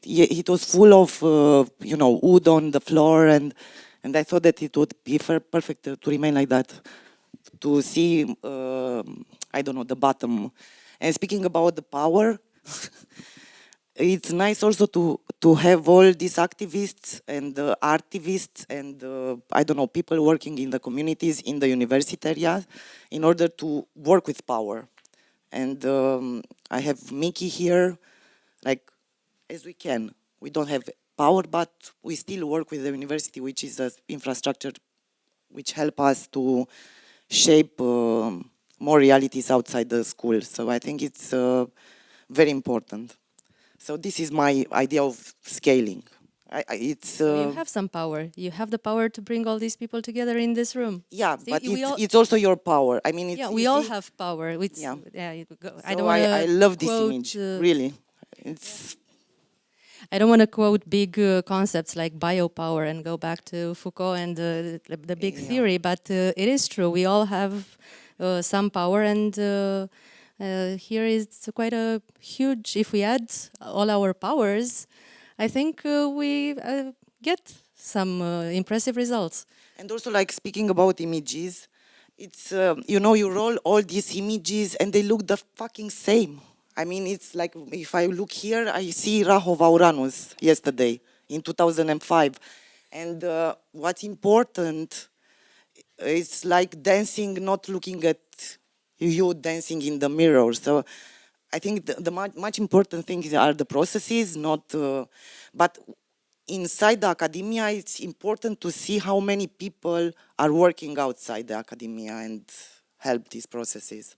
Speaker 5: you know, wood on the floor, and I thought that it would be perfect to remain like that, to see I don't know, the bottom. And speaking about the power, it's nice also to have all these activists and artivists and I don't know, people working in the communities in the university area in order to work with power. And I have Mickey here, like, as we can. We don't have power, but we still work with the university, which is an infrastructure which help us to shape more realities outside the school. So I think it's very important. So this is my idea of scaling.
Speaker 1: So you have some power. You have the power to bring all these people together in this room.
Speaker 5: Yeah,
Speaker 1: See,
Speaker 5: but it's also your power. I mean, it's,
Speaker 1: yeah, we all have power.
Speaker 5: Yeah.
Speaker 1: I
Speaker 5: So
Speaker 1: don't want
Speaker 5: I love this
Speaker 1: quote,
Speaker 5: image. Really, it's.
Speaker 1: I don't want to quote big concepts like biopower and go back to Foucault and the big theory, but it is true. We all have some power, and here is quite a huge. If we add all our powers, I think we get some impressive results.
Speaker 5: And also, like, speaking about images, it's you know, you roll all these images and they look the fucking same. I mean, it's like, if I look here, I see Rahov Uranus yesterday in 2005. And what's important is like dancing, not looking at you dancing in the mirror. So I think the much important things are the processes, not, but inside the academia, it's important to see how many people are working outside the academia and help these processes.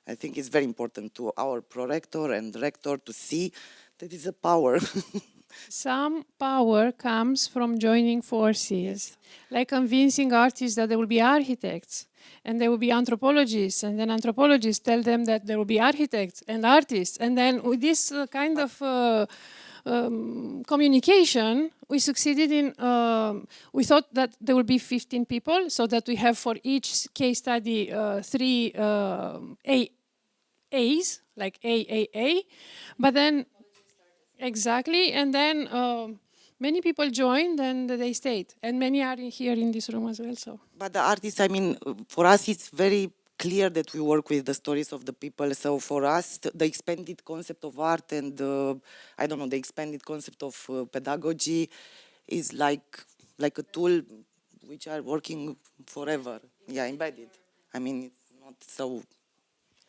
Speaker 5: I think it's very important to our prorector and rector to see that it's a power.
Speaker 6: Some power comes from joining forces, like convincing artists that there will be architects, and there will be anthropologists, and then anthropologists tell them that there will be architects and artists, and then with this kind of communication, we succeeded in, we thought that there will be 15 people, so that we have for each case study 3 A's, like A, but then, exactly, and then many people joined and they stayed, and many are here in this room as well. So,
Speaker 5: but the artists, I mean, for us it's very clear that we work with the stories of the people. So for us, the expanded concept of art and I don't know, the expanded concept of pedagogy is like a tool which are working forever. Yeah, embedded. I mean, it's not so.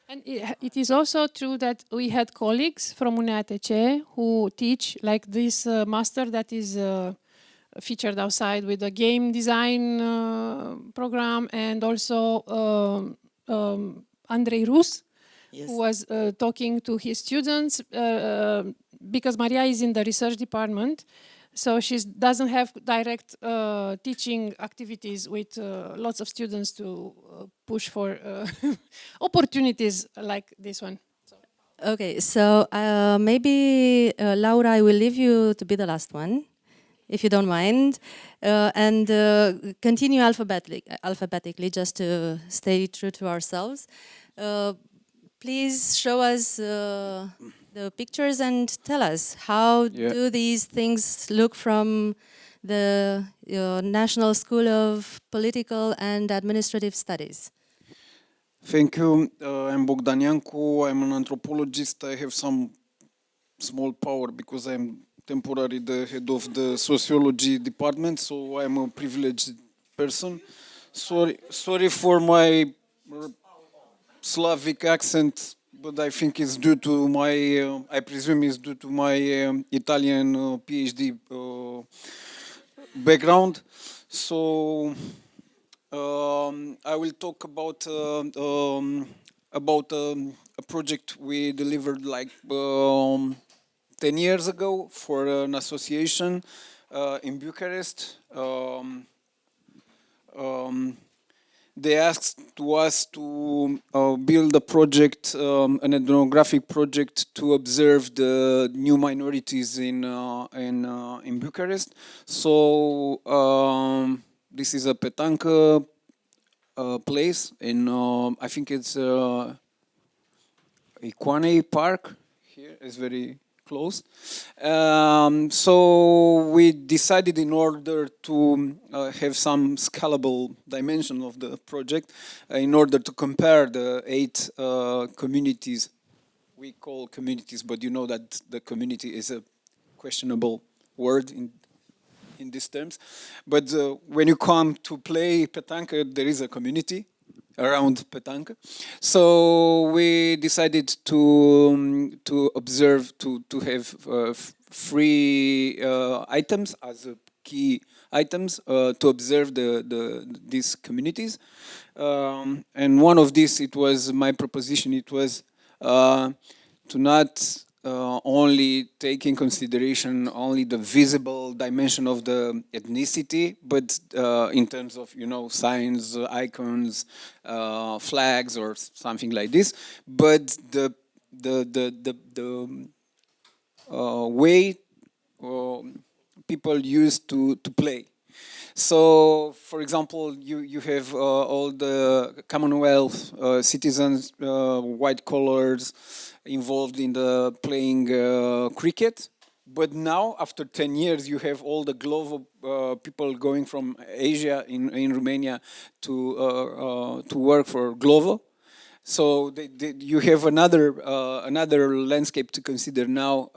Speaker 6: and it is also true that we had colleagues from ENUTC who teach, like this master that is featured outside with a game design program, and also Andrei Rus,
Speaker 5: Yes.
Speaker 6: who was talking to his students, because Maria is in the research department, so she doesn't have direct teaching activities with lots of students to push for opportunities like this one.
Speaker 1: Okay, so maybe Laura, I will leave you to be the last one, if you don't mind, and continue alphabetically, just to stay true to ourselves. Please show us the pictures and tell us how do these things look from the National School of Political and Administrative Studies.
Speaker 7: Thank you. I'm Bogdan Iancu. I'm an anthropologist. I have some small power because I'm temporarily the head of the sociology department, so I'm a privileged person. Sorry for my Slavic accent, but I think it's due to my, I presume it's due to my Italian PhD background. So I will talk about a project we delivered like 10 years ago for an association in Bucharest. They asked to us to build a project, an ethnographic project to observe the new minorities in Bucharest. So this is a petanque place in, I think it's Icoanei Park. Here is very close. So we decided, in order to have some scalable dimension of the project, in order to compare the 8 communities. We call communities, but you know that the community is a questionable word in these terms. But when you come to play petanque, there is a community around petanque. So we decided to observe, to have free items as key items to observe these communities. And one of these, it was my proposition, it was to not only take in consideration only the visible dimension of the ethnicity, but in terms of, you know, signs, icons, flags, or something like this. But the way people used to play. So, for example, you have all the Commonwealth citizens, white collars, involved in the playing cricket. But now, after 10 years, you have all the global people going from Asia in Romania to work for Glovo. So you have another landscape to consider now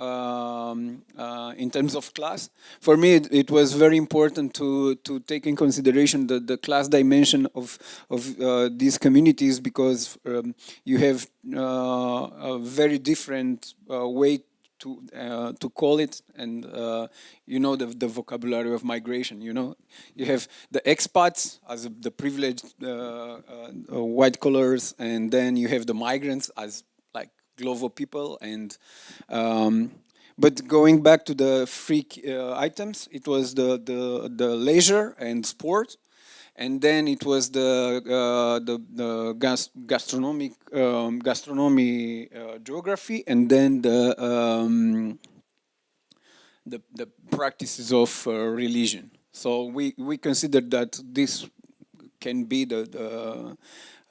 Speaker 7: in terms of class. For me, it was very important to take in consideration the class dimension of these communities, because you have a very different way to call it, and you know, the vocabulary of migration. You know, you have the expats as the privileged white collars, and then you have the migrants as like Glovo people. And but going back to the free items, it was the leisure and sport. And then it was the gastronomy geography, and then the practices of religion. So we considered that this can be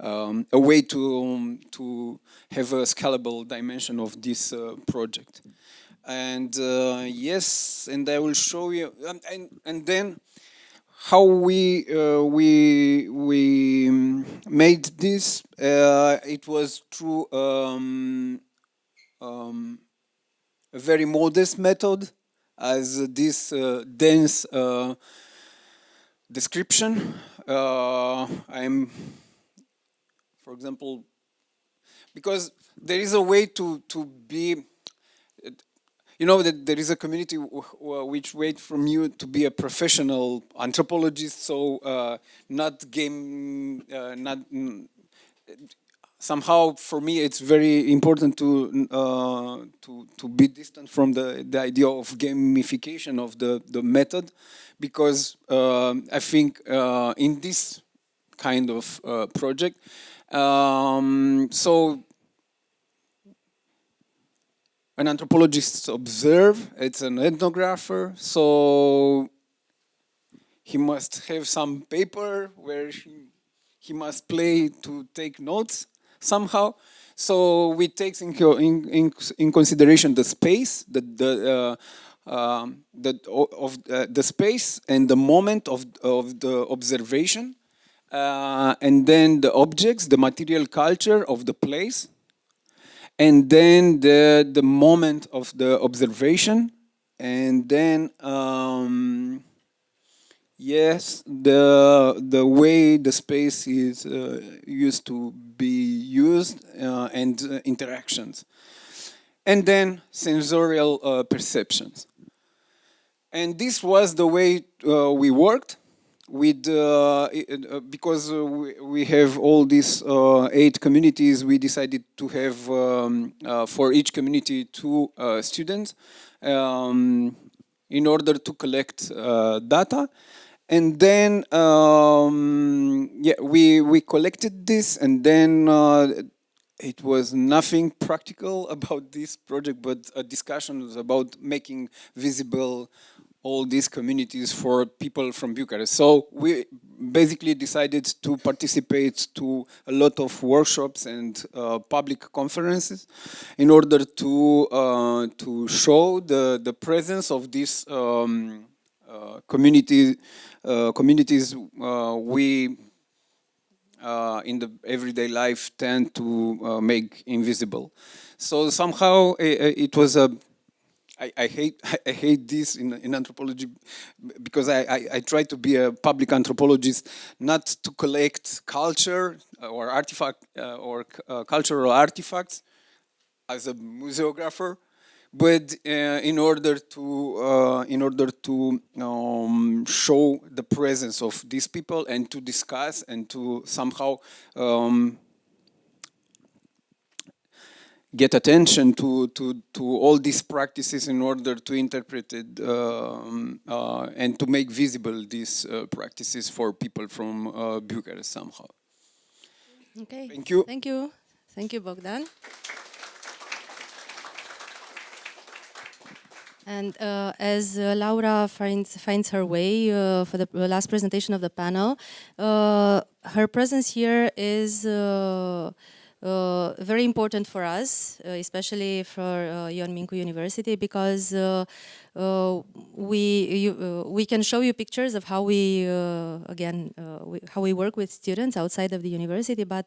Speaker 7: a way to have a scalable dimension of this project. And yes, and I will show you, and then how we made this. It was through a very modest method, as this dense description. I'm, for example, because there is a way to be. You know that there is a community which waits from you to be a professional anthropologist. So not game, not somehow for me it's very important to be distant from the idea of gamification of the method, because I think in this kind of project, so. An anthropologist observe, it's an ethnographer, so he must have some paper where he must play to take notes somehow. So we take in consideration the space, the space and the moment of the observation, and then the objects, the material culture of the place. And then the moment of the observation, and then yes, the way the space is used to be used, and interactions, and then sensorial perceptions. And this was the way we worked. because we have all these 8 communities, we decided to have for each community 2 students in order to collect data. And then we collected this, and then it was nothing practical about this project, but a discussion was about making visible all these communities for people from Bucharest. So we basically decided to participate to a lot of workshops and public conferences in order to show the presence of these communities we in the everyday life tend to make invisible. So somehow it was a I hate this in anthropology because I try to be a public anthropologist, not to collect culture or artifact or cultural artifacts as a museographer, but in order to show the presence of these people and to discuss and to somehow get attention to all these practices in order to interpret it and to make visible these practices for people from Bucharest somehow.
Speaker 1: Okay.
Speaker 7: Thank you.
Speaker 1: Thank you. Thank you, Bogdan. And as Laura finds her way for the last presentation of the panel, her presence here is very important for us, especially for Ion Mincu University, because we can show you pictures of how we how we work with students outside of the university. But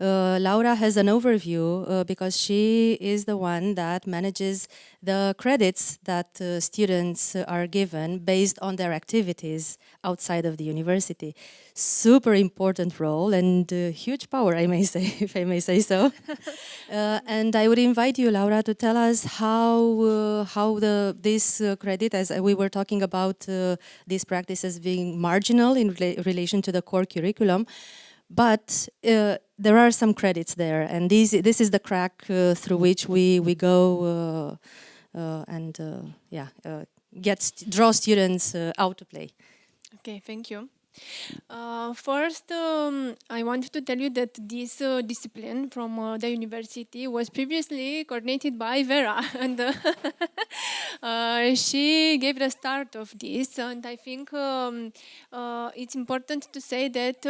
Speaker 1: Laura has an overview because she is the one that manages the credits that students are given based on their activities outside of the university. Super important role and huge power, I may say, if I may say so. And I would invite you, Laura, to tell us how this credit, as we were talking about these practices being marginal in relation to the core curriculum, but there are some credits there, and this is the crack through which we go and draw students out to play.
Speaker 8: Okay, thank you. First, I wanted to tell you that this discipline from the university was previously coordinated by Vera, and she gave the start of this. And I think it's important to say that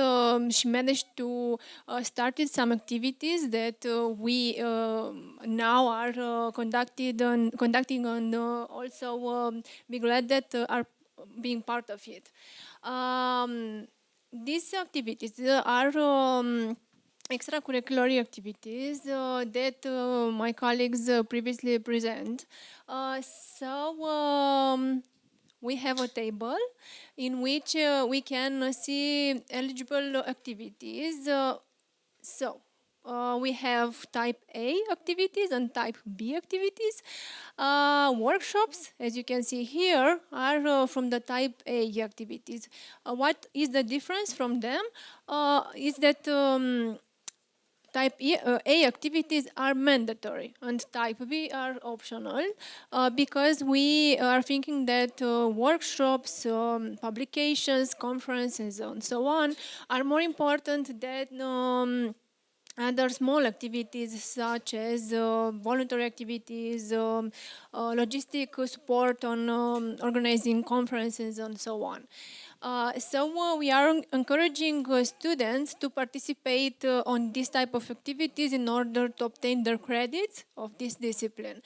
Speaker 8: she managed to start some activities that we now are conducting, and also be glad that are being part of it. These activities are extracurricular activities that my colleagues previously present. We have a table in which we can see eligible activities. We have type A activities and type B activities. Workshops, as you can see here, are from the type A activities. What is the difference from them? Is that type A activities are mandatory and type B are optional because we are thinking that workshops, publications, conferences, and so on are more important than other small activities such as voluntary activities, logistic support on organizing conferences and so on. We are encouraging students to participate on this type of activities in order to obtain their credits of this discipline.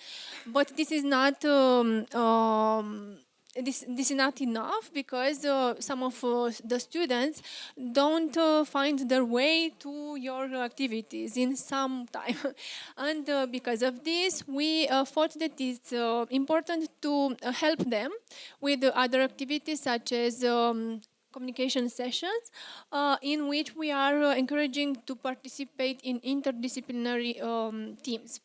Speaker 8: But this is not this is not enough because some of the students don't find their way to your activities in some time. And because of this, we thought that it's important to help them with other activities such as communication sessions in which we are encouraging to participate in interdisciplinary teams.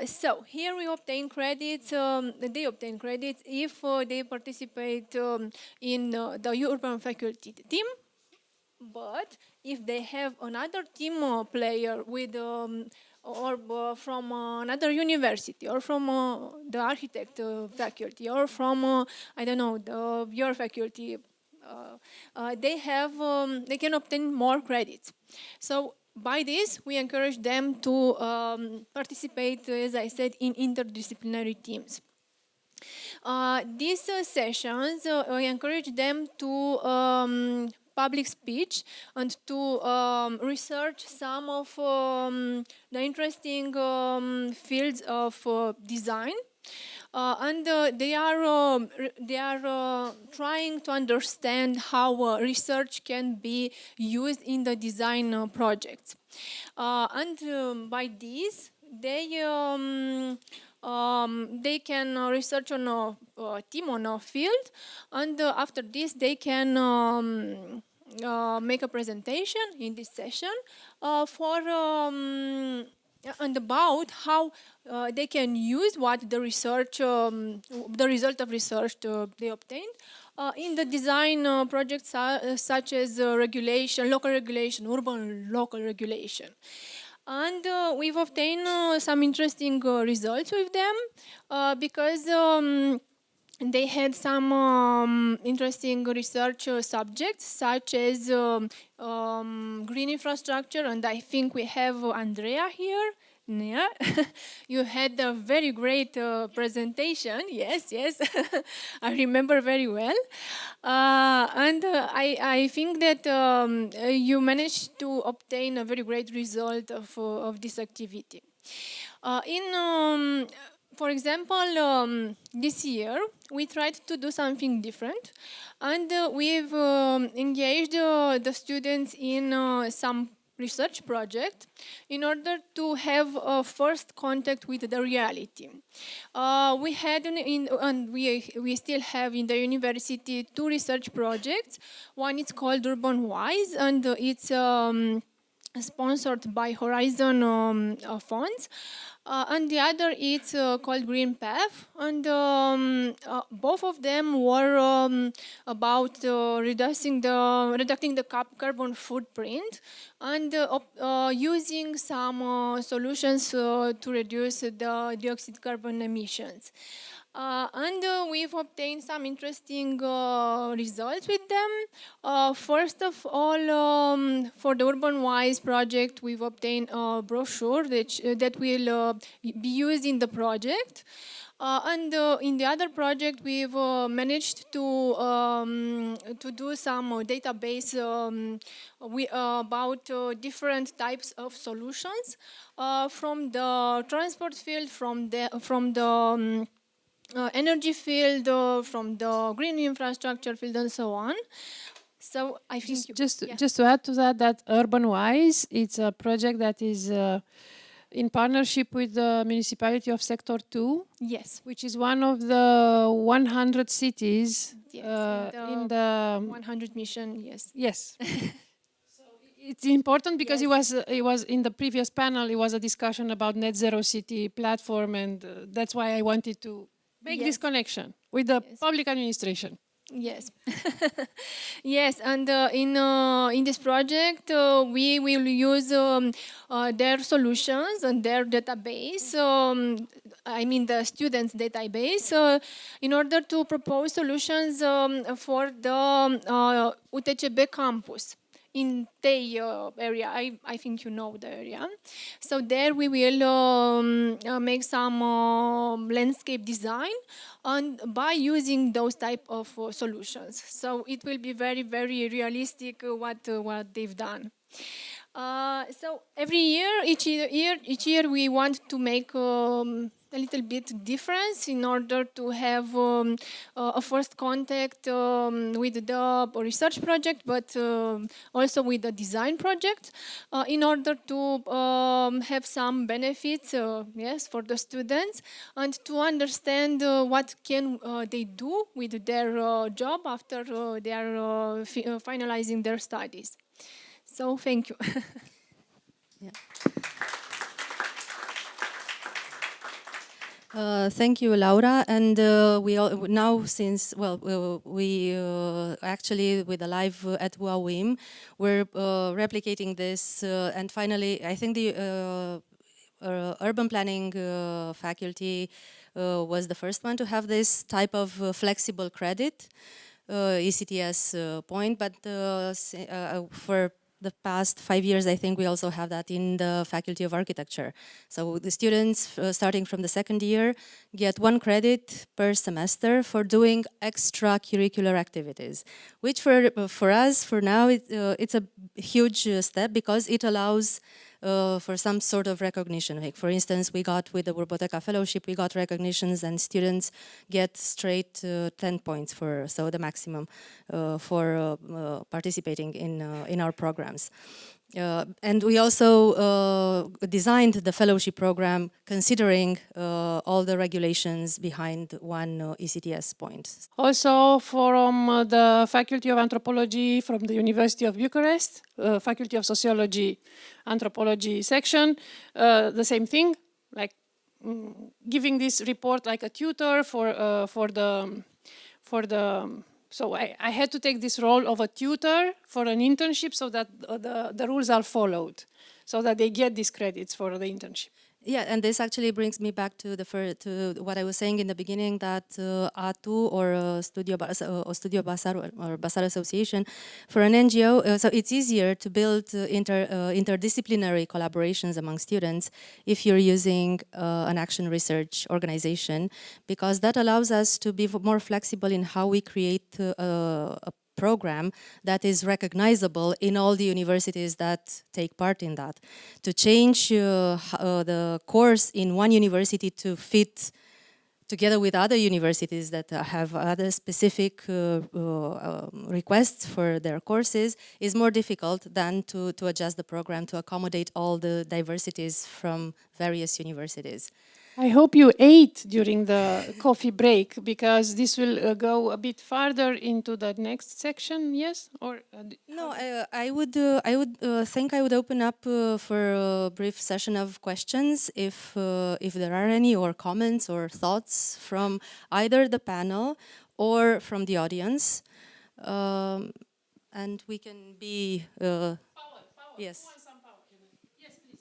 Speaker 8: So here we obtain credits, they obtain credits if they participate in the urban faculty team. But if they have another team player with or from another university, or from the architect faculty, or from I don't know, your faculty, they can obtain more credits. So by this, we encourage them to participate, as I said, in interdisciplinary teams. These sessions, we encourage them to public speech and to research some of the interesting fields of design. And they are trying to understand how research can be used in the design projects. And by this, they can research on a team, on a field, and after this they can make a presentation in this session and about how they can use what the research, the result of research they obtained in the design projects such as regulation, local regulation, urban local regulation. And we've obtained some interesting results with them because they had some interesting research subjects such as green infrastructure, and I think we have Andrea here. Yeah, you had a very great presentation. Yes, yes, I remember very well. And I think that you managed to obtain a very great result of this activity. For example, this year we tried to do something different, and we've engaged the students in some research project in order to have a first contact with the reality. We had and we still have in the university 2 research projects. One is called Urban Wise, and it's sponsored by Horizon funds. And the other is called Green Path, and both of them were about reducing the carbon footprint and using some solutions to reduce the dioxide carbon emissions. And we've obtained some interesting results with them. First of all, for the Urban Wise project, we've obtained a brochure that will be used in the project. And in the other project, we've managed to do some database about different types of solutions from the transport field, from the energy field, from the green infrastructure field, and so on. So I think
Speaker 6: just to add to that Urban Wise, it's a project that is in partnership with the municipality of Sector 2.
Speaker 8: Yes,
Speaker 6: which is one of the 100 cities
Speaker 8: in the 100 mission. Yes.
Speaker 6: Yes. It's important because it was in the previous panel. It was a discussion about net zero city platform, and that's why I wanted to make this connection with the public administration.
Speaker 8: Yes, yes, and in this project we will use their solutions and their database. I mean the students' database in order to propose solutions for the UTCB campus in the area. I think you know the area. So there we will make some landscape design and by using those type of solutions. So it will be very, very realistic what they've done. So every year, each year we want to make a little bit difference in order to have a first contact with the research project, but also with the design project, in order to have some benefits, yes, for the students, and to understand what can they do with their job after they are finalizing their studies. So thank you.
Speaker 1: Yeah. Thank you, Laura. And we all, now, since we actually with the live at WAWIM, we're replicating this, and finally, I think the urban planning faculty was the first one to have this type of flexible credit. ECTS point, but for the past 5 years, I think we also have that in the Faculty of Architecture. So the students starting from the second year get 1 credit per semester for doing extracurricular activities, which for us, for now, it's a huge step because it allows for some sort of recognition. Like for instance, we got with the Roboteca Fellowship, we got recognitions and students get straight 10 points for, so the maximum for participating in our programs. And we also designed the fellowship program considering all the regulations behind one ECTS point.
Speaker 6: Also from the Faculty of Anthropology from the University of Bucharest, Faculty of Sociology, Anthropology section, the same thing, like giving this report like a tutor for the so I had to take this role of a tutor for an internship so that the rules are followed, so that they get these credits for the internship.
Speaker 1: Yeah, and this actually brings me back to to what I was saying in the beginning, that ATU or Studio Basar or Basar Association, for an NGO, so it's easier to build interdisciplinary collaborations among students if you're using an action research organization, because that allows us to be more flexible in how we create a program that is recognizable in all the universities that take part in that. To change the course in one university to fit together with other universities that have other specific requests for their courses is more difficult than to adjust the program to accommodate all the diversities from various universities.
Speaker 6: I hope you ate during the coffee break, because this will go a bit farther into the next section. Yes, or
Speaker 1: no? I would think I would open up for a brief session of questions, if there are any, or comments or thoughts from either the panel or from the audience, and we can be
Speaker 6: power.
Speaker 1: Yes.
Speaker 6: Who wants some power? Yes, please.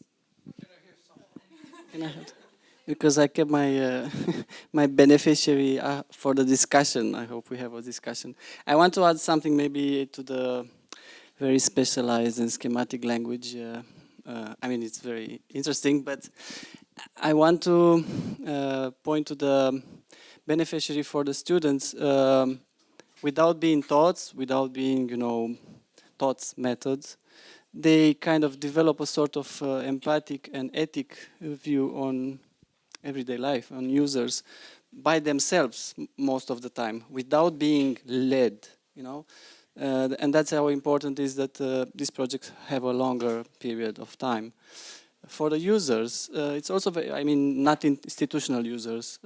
Speaker 2: Can I have? Because I kept my my beneficiary for the discussion. I hope we have a discussion. I want to add something maybe to the very specialized and schematic language. I mean, it's very interesting, but I want to point to the beneficiary for the students without being taught, without being, taught methods. They kind of develop a sort of empathic and ethic view on everyday life, on users, by themselves most of the time, without being led, and that's how important it is that these projects have a longer period of time. For the users, it's also not institutional users.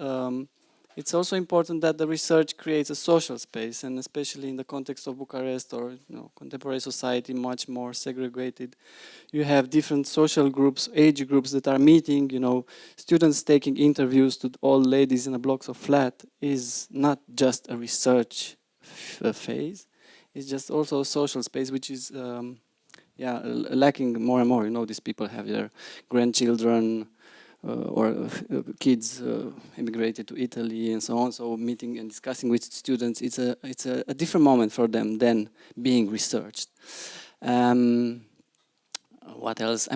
Speaker 2: It's also important that the research creates a social space, and especially in the context of Bucharest or contemporary society, much more segregated. You have different social groups, age groups that are meeting. Students taking interviews to old ladies in a blocks of flat is not just a research phase. It's just also a social space, which is lacking more and more. These people have their grandchildren or kids immigrated to Italy and so on. So meeting and discussing with students, it's a different moment for them than being researched. What else?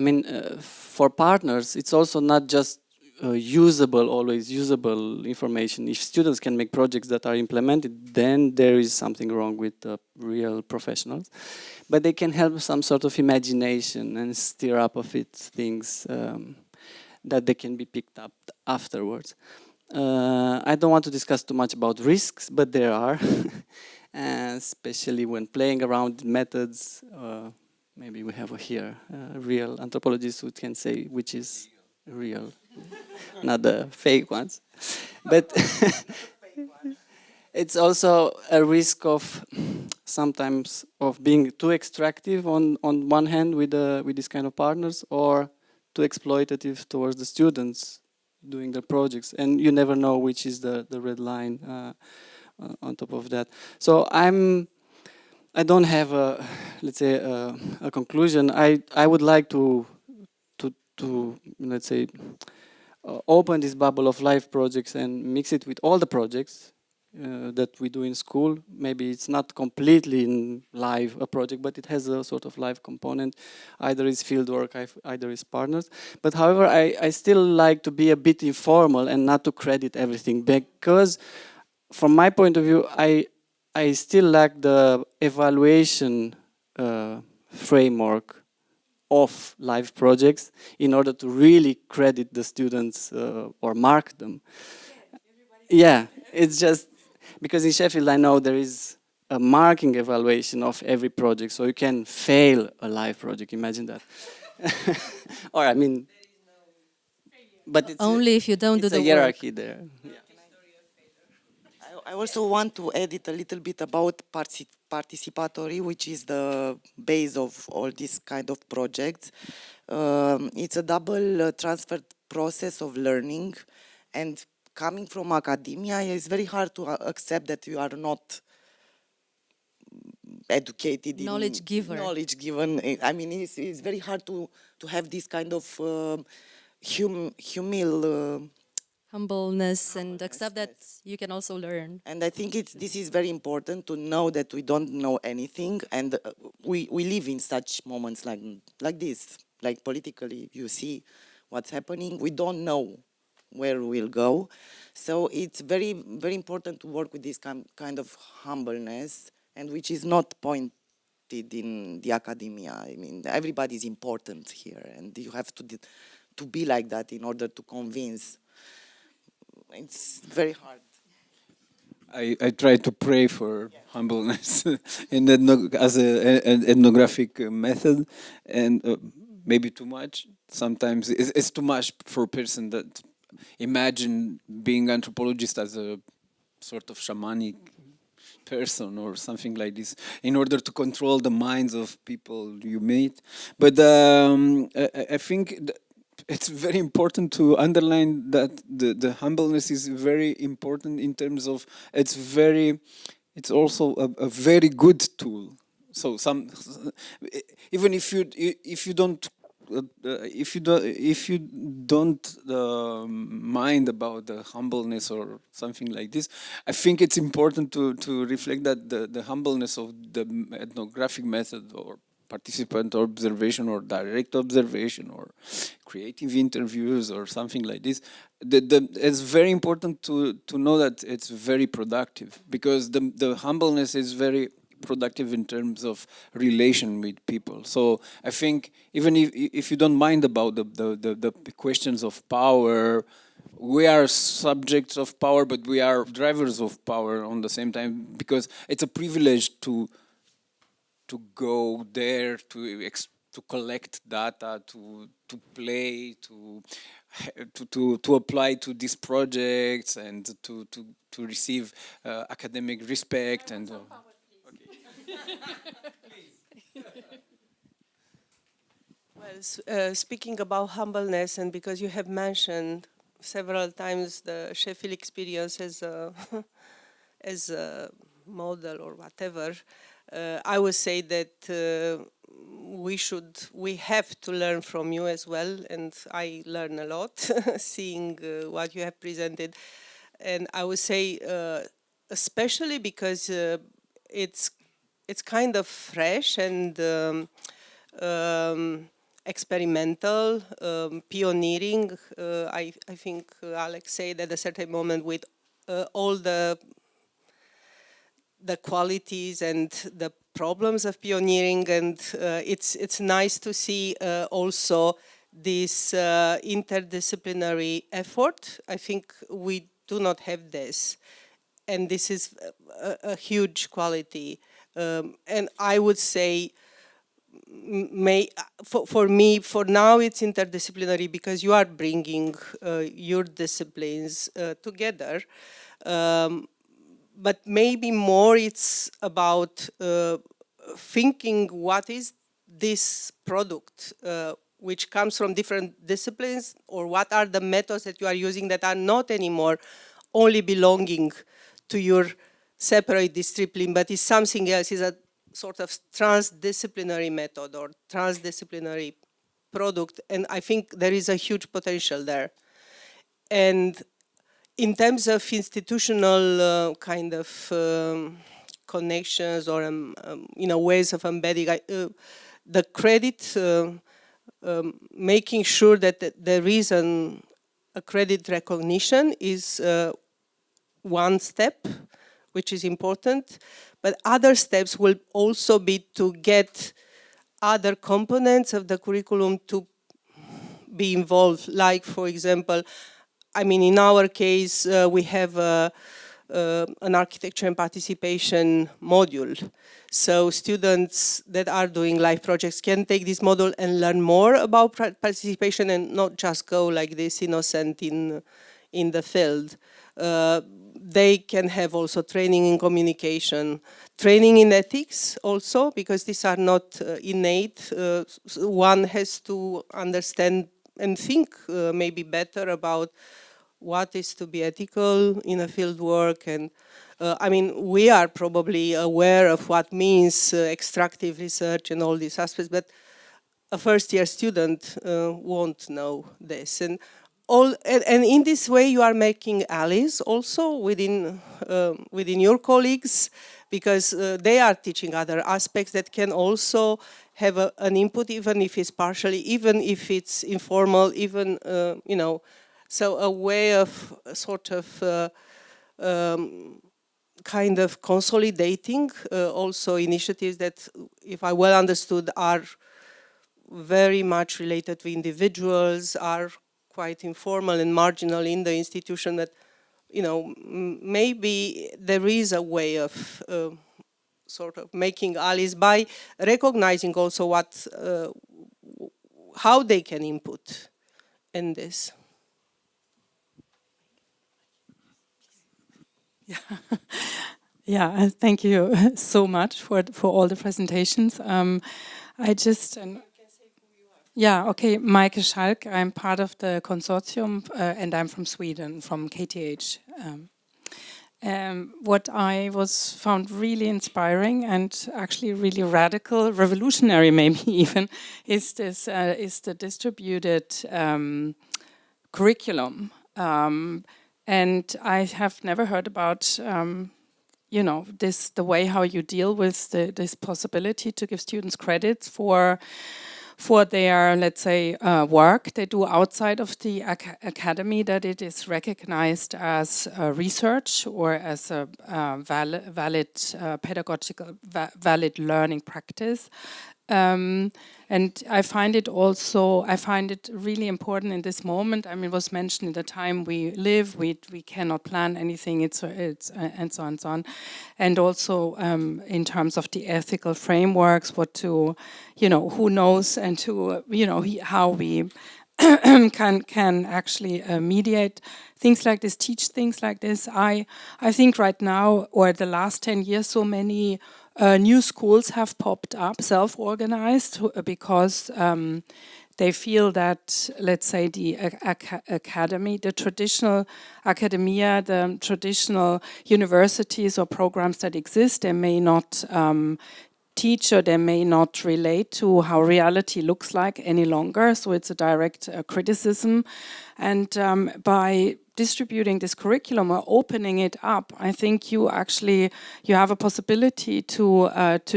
Speaker 2: For partners, it's also not just always usable information. If students can make projects that are implemented, then there is something wrong with the real professionals. But they can help some sort of imagination and stir up of it things that they can be picked up afterwards. I don't want to discuss too much about risks, but there are, especially when playing around with methods. Maybe we have here a real anthropologist who can say which is real, not the fake ones. But it's also a risk of sometimes of being too extractive on one hand with these kind of partners, or too exploitative towards the students doing the projects, and you never know which is the red line on top of that. So I don't have a, let's say, a conclusion. I would like to let's say open this bubble of live projects and mix it with all the projects that we do in school. Maybe it's not completely in live a project, but it has a sort of live component. Either it's fieldwork, either it's partners. But however, I still like to be a bit informal and not to credit everything, because from my point of view, I still lack the evaluation framework of live projects in order to really credit the students or mark them. Yeah, it's just because in Sheffield I know there is a marking evaluation of every project, so you can fail a live project. Imagine that. Or I mean, but it's
Speaker 1: Only if you don't do
Speaker 2: it's
Speaker 1: the
Speaker 2: a hierarchy there. Yeah.
Speaker 5: I also want to edit a little bit about participatory, which is the base of all these kind of projects. It's a double transfer process of learning, and coming from academia, it's very hard to accept that you are not educated
Speaker 1: Knowledge giver.
Speaker 5: Knowledge given. I mean, it's very hard to have this kind of
Speaker 1: Humbleness and accept that you can also learn.
Speaker 5: And I think this is very important to know that we don't know anything, and we live in such moments like this. Like politically, you see what's happening. We don't know where we'll go, so it's very, very important to work with this kind of humbleness, and which is not pointed in the academia. I mean, everybody is important here, and you have to be like that in order to convince. It's very hard.
Speaker 7: I try to pray for humbleness as an ethnographic method, and maybe too much. Sometimes it's too much for a person that imagine being anthropologist as a sort of shamanic person or something like this in order to control the minds of people you meet. But I think it's very important to underline that the humbleness is very important in terms of it's also a very good tool. So even if you don't mind about the humbleness or something like this, I think it's important to reflect that the humbleness of the ethnographic method or participant observation or direct observation or creative interviews or something like this, it's very important to know that it's very productive, because the humbleness is very productive in terms of relation with people. So I think even if you don't mind about the questions of power, we are subjects of power, but we are drivers of power on the same time, because it's a privilege to go there, to collect data, to play, to apply to these projects, and to receive academic respect and.
Speaker 9: Well, speaking about humbleness, and because you have mentioned several times the Sheffield experience as a as a model or whatever, I would say that we have to learn from you as well, and I learn a lot seeing what you have presented. And I would say especially because it's kind of fresh and experimental, pioneering. I think Alex said at a certain moment with all the qualities and the problems of pioneering, and it's nice to see also this interdisciplinary effort. I think we do not have this, and this is a huge quality. And I would say, for me, for now, it's interdisciplinary because you are bringing your disciplines together. But maybe more it's about thinking what is this product, which comes from different disciplines, or what are the methods that you are using that are not anymore only belonging to your separate discipline, but is something else, is a sort of transdisciplinary method or transdisciplinary product, and I think there is a huge potential there. And in terms of institutional kind of connections or ways of embedding, the credit, making sure that there is a credit recognition is one step, which is important, but other steps will also be to get other components of the curriculum to be involved. Like, for example, I mean, in our case, we have an architecture and participation module. So students that are doing live projects can take this module and learn more about participation and not just go like this innocent in the field. They can have also training in communication, training in ethics also, because these are not innate. One has to understand and think maybe better about what is to be ethical in a field work. And I mean, we are probably aware of what means extractive research and all these aspects, but a first-year student won't know this. And in this way, you are making allies also within your colleagues, because they are teaching other aspects that can also have an input, even if it's partially, even if it's informal, even so a way of sort of kind of consolidating also initiatives that, if I well understood, are very much related to individuals, are quite informal and marginal in the institution, that, maybe there is a way of sort of making allies by recognizing also how they can input in this.
Speaker 10: Yeah, thank you so much for all the presentations. I just... Yeah, okay, Maike Schalk, I'm part of the consortium and I'm from Sweden, from KTH. What I found really inspiring and actually really radical, revolutionary maybe even, is the distributed curriculum. And I have never heard about the way how you deal with this possibility to give students credits for their, let's say, work they do outside of the academy, that it is recognized as research or as a valid pedagogical, valid learning practice. And I find it really important in this moment. I mean, it was mentioned in the time we live, we cannot plan anything, it's and so on and so on. And also in terms of the ethical frameworks, who knows, and how we can actually mediate things like this, teach things like this. I think right now, or the last 10 years, so many new schools have popped up, self-organized, because they feel that, let's say, the academy, the traditional academia, the traditional universities or programs that exist, they may not teach, or they may not relate to how reality looks like any longer. So it's a direct criticism. And by distributing this curriculum or opening it up, I think you have a possibility to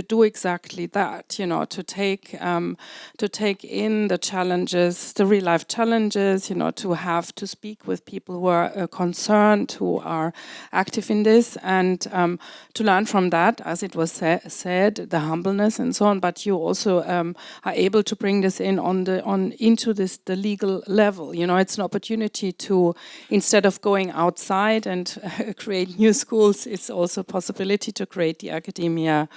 Speaker 10: do exactly that. To take in the challenges, the real life challenges. To have to speak with people who are concerned, who are active in this, and to learn from that, as it was said, the humbleness and so on. But you also are able to bring this into the legal level. It's an opportunity to, instead of going outside and create new schools, it's also a possibility to create the academia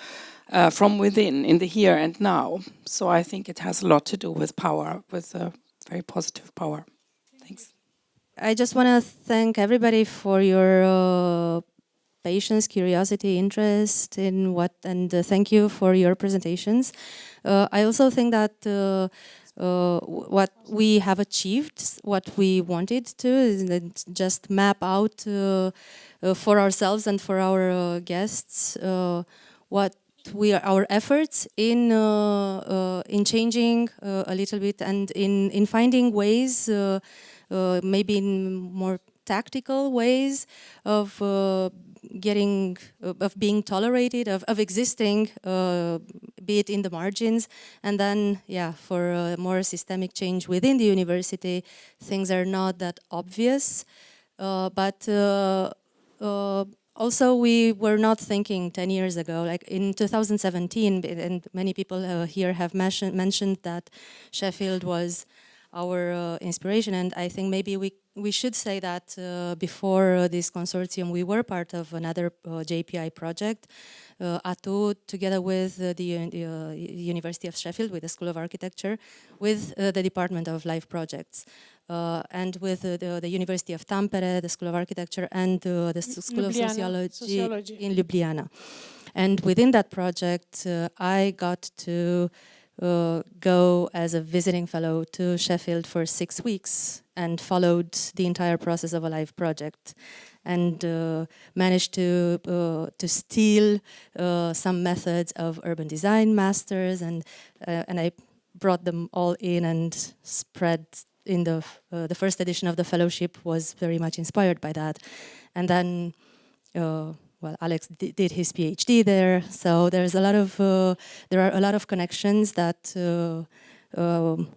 Speaker 10: from within, in the here and now. So I think it has a lot to do with power, with a very positive power. Thanks.
Speaker 1: I just want to thank everybody for your patience, curiosity, interest in and thank you for your presentations. I also think that what we have achieved, what we wanted to, and just map out for ourselves and for our guests what our efforts in changing a little bit and in finding ways, maybe in more tactical ways of being tolerated, of existing, be it in the margins, and then for more systemic change within the university, things are not that obvious, but also we were not thinking 10 years ago, like in 2017, and many people here have mentioned that Sheffield was our inspiration, and I think maybe we should say that before this consortium we were part of another JPI project, ATU, together with the University of Sheffield, with the School of Architecture, with the Department of Life Projects, and with the University of Tampere, the School of Architecture, and the School of Sociology in Ljubljana. And within that project, I got to go as a visiting fellow to Sheffield for 6 weeks and followed the entire process of a live project, and managed to steal some methods of urban design masters, and I brought them all in and spread in the first edition of the fellowship was very much inspired by that. And then well, Alex did his PhD there, so there are a lot of connections that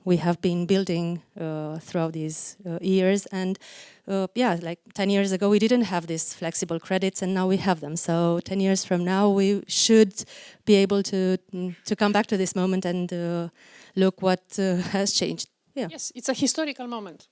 Speaker 1: we have been building throughout these years. And like 10 years ago, we didn't have these flexible credits, and now we have them. So 10 years from now, we should be able to come back to this moment and look what has changed. Yeah.
Speaker 6: Yes, it's a historical moment.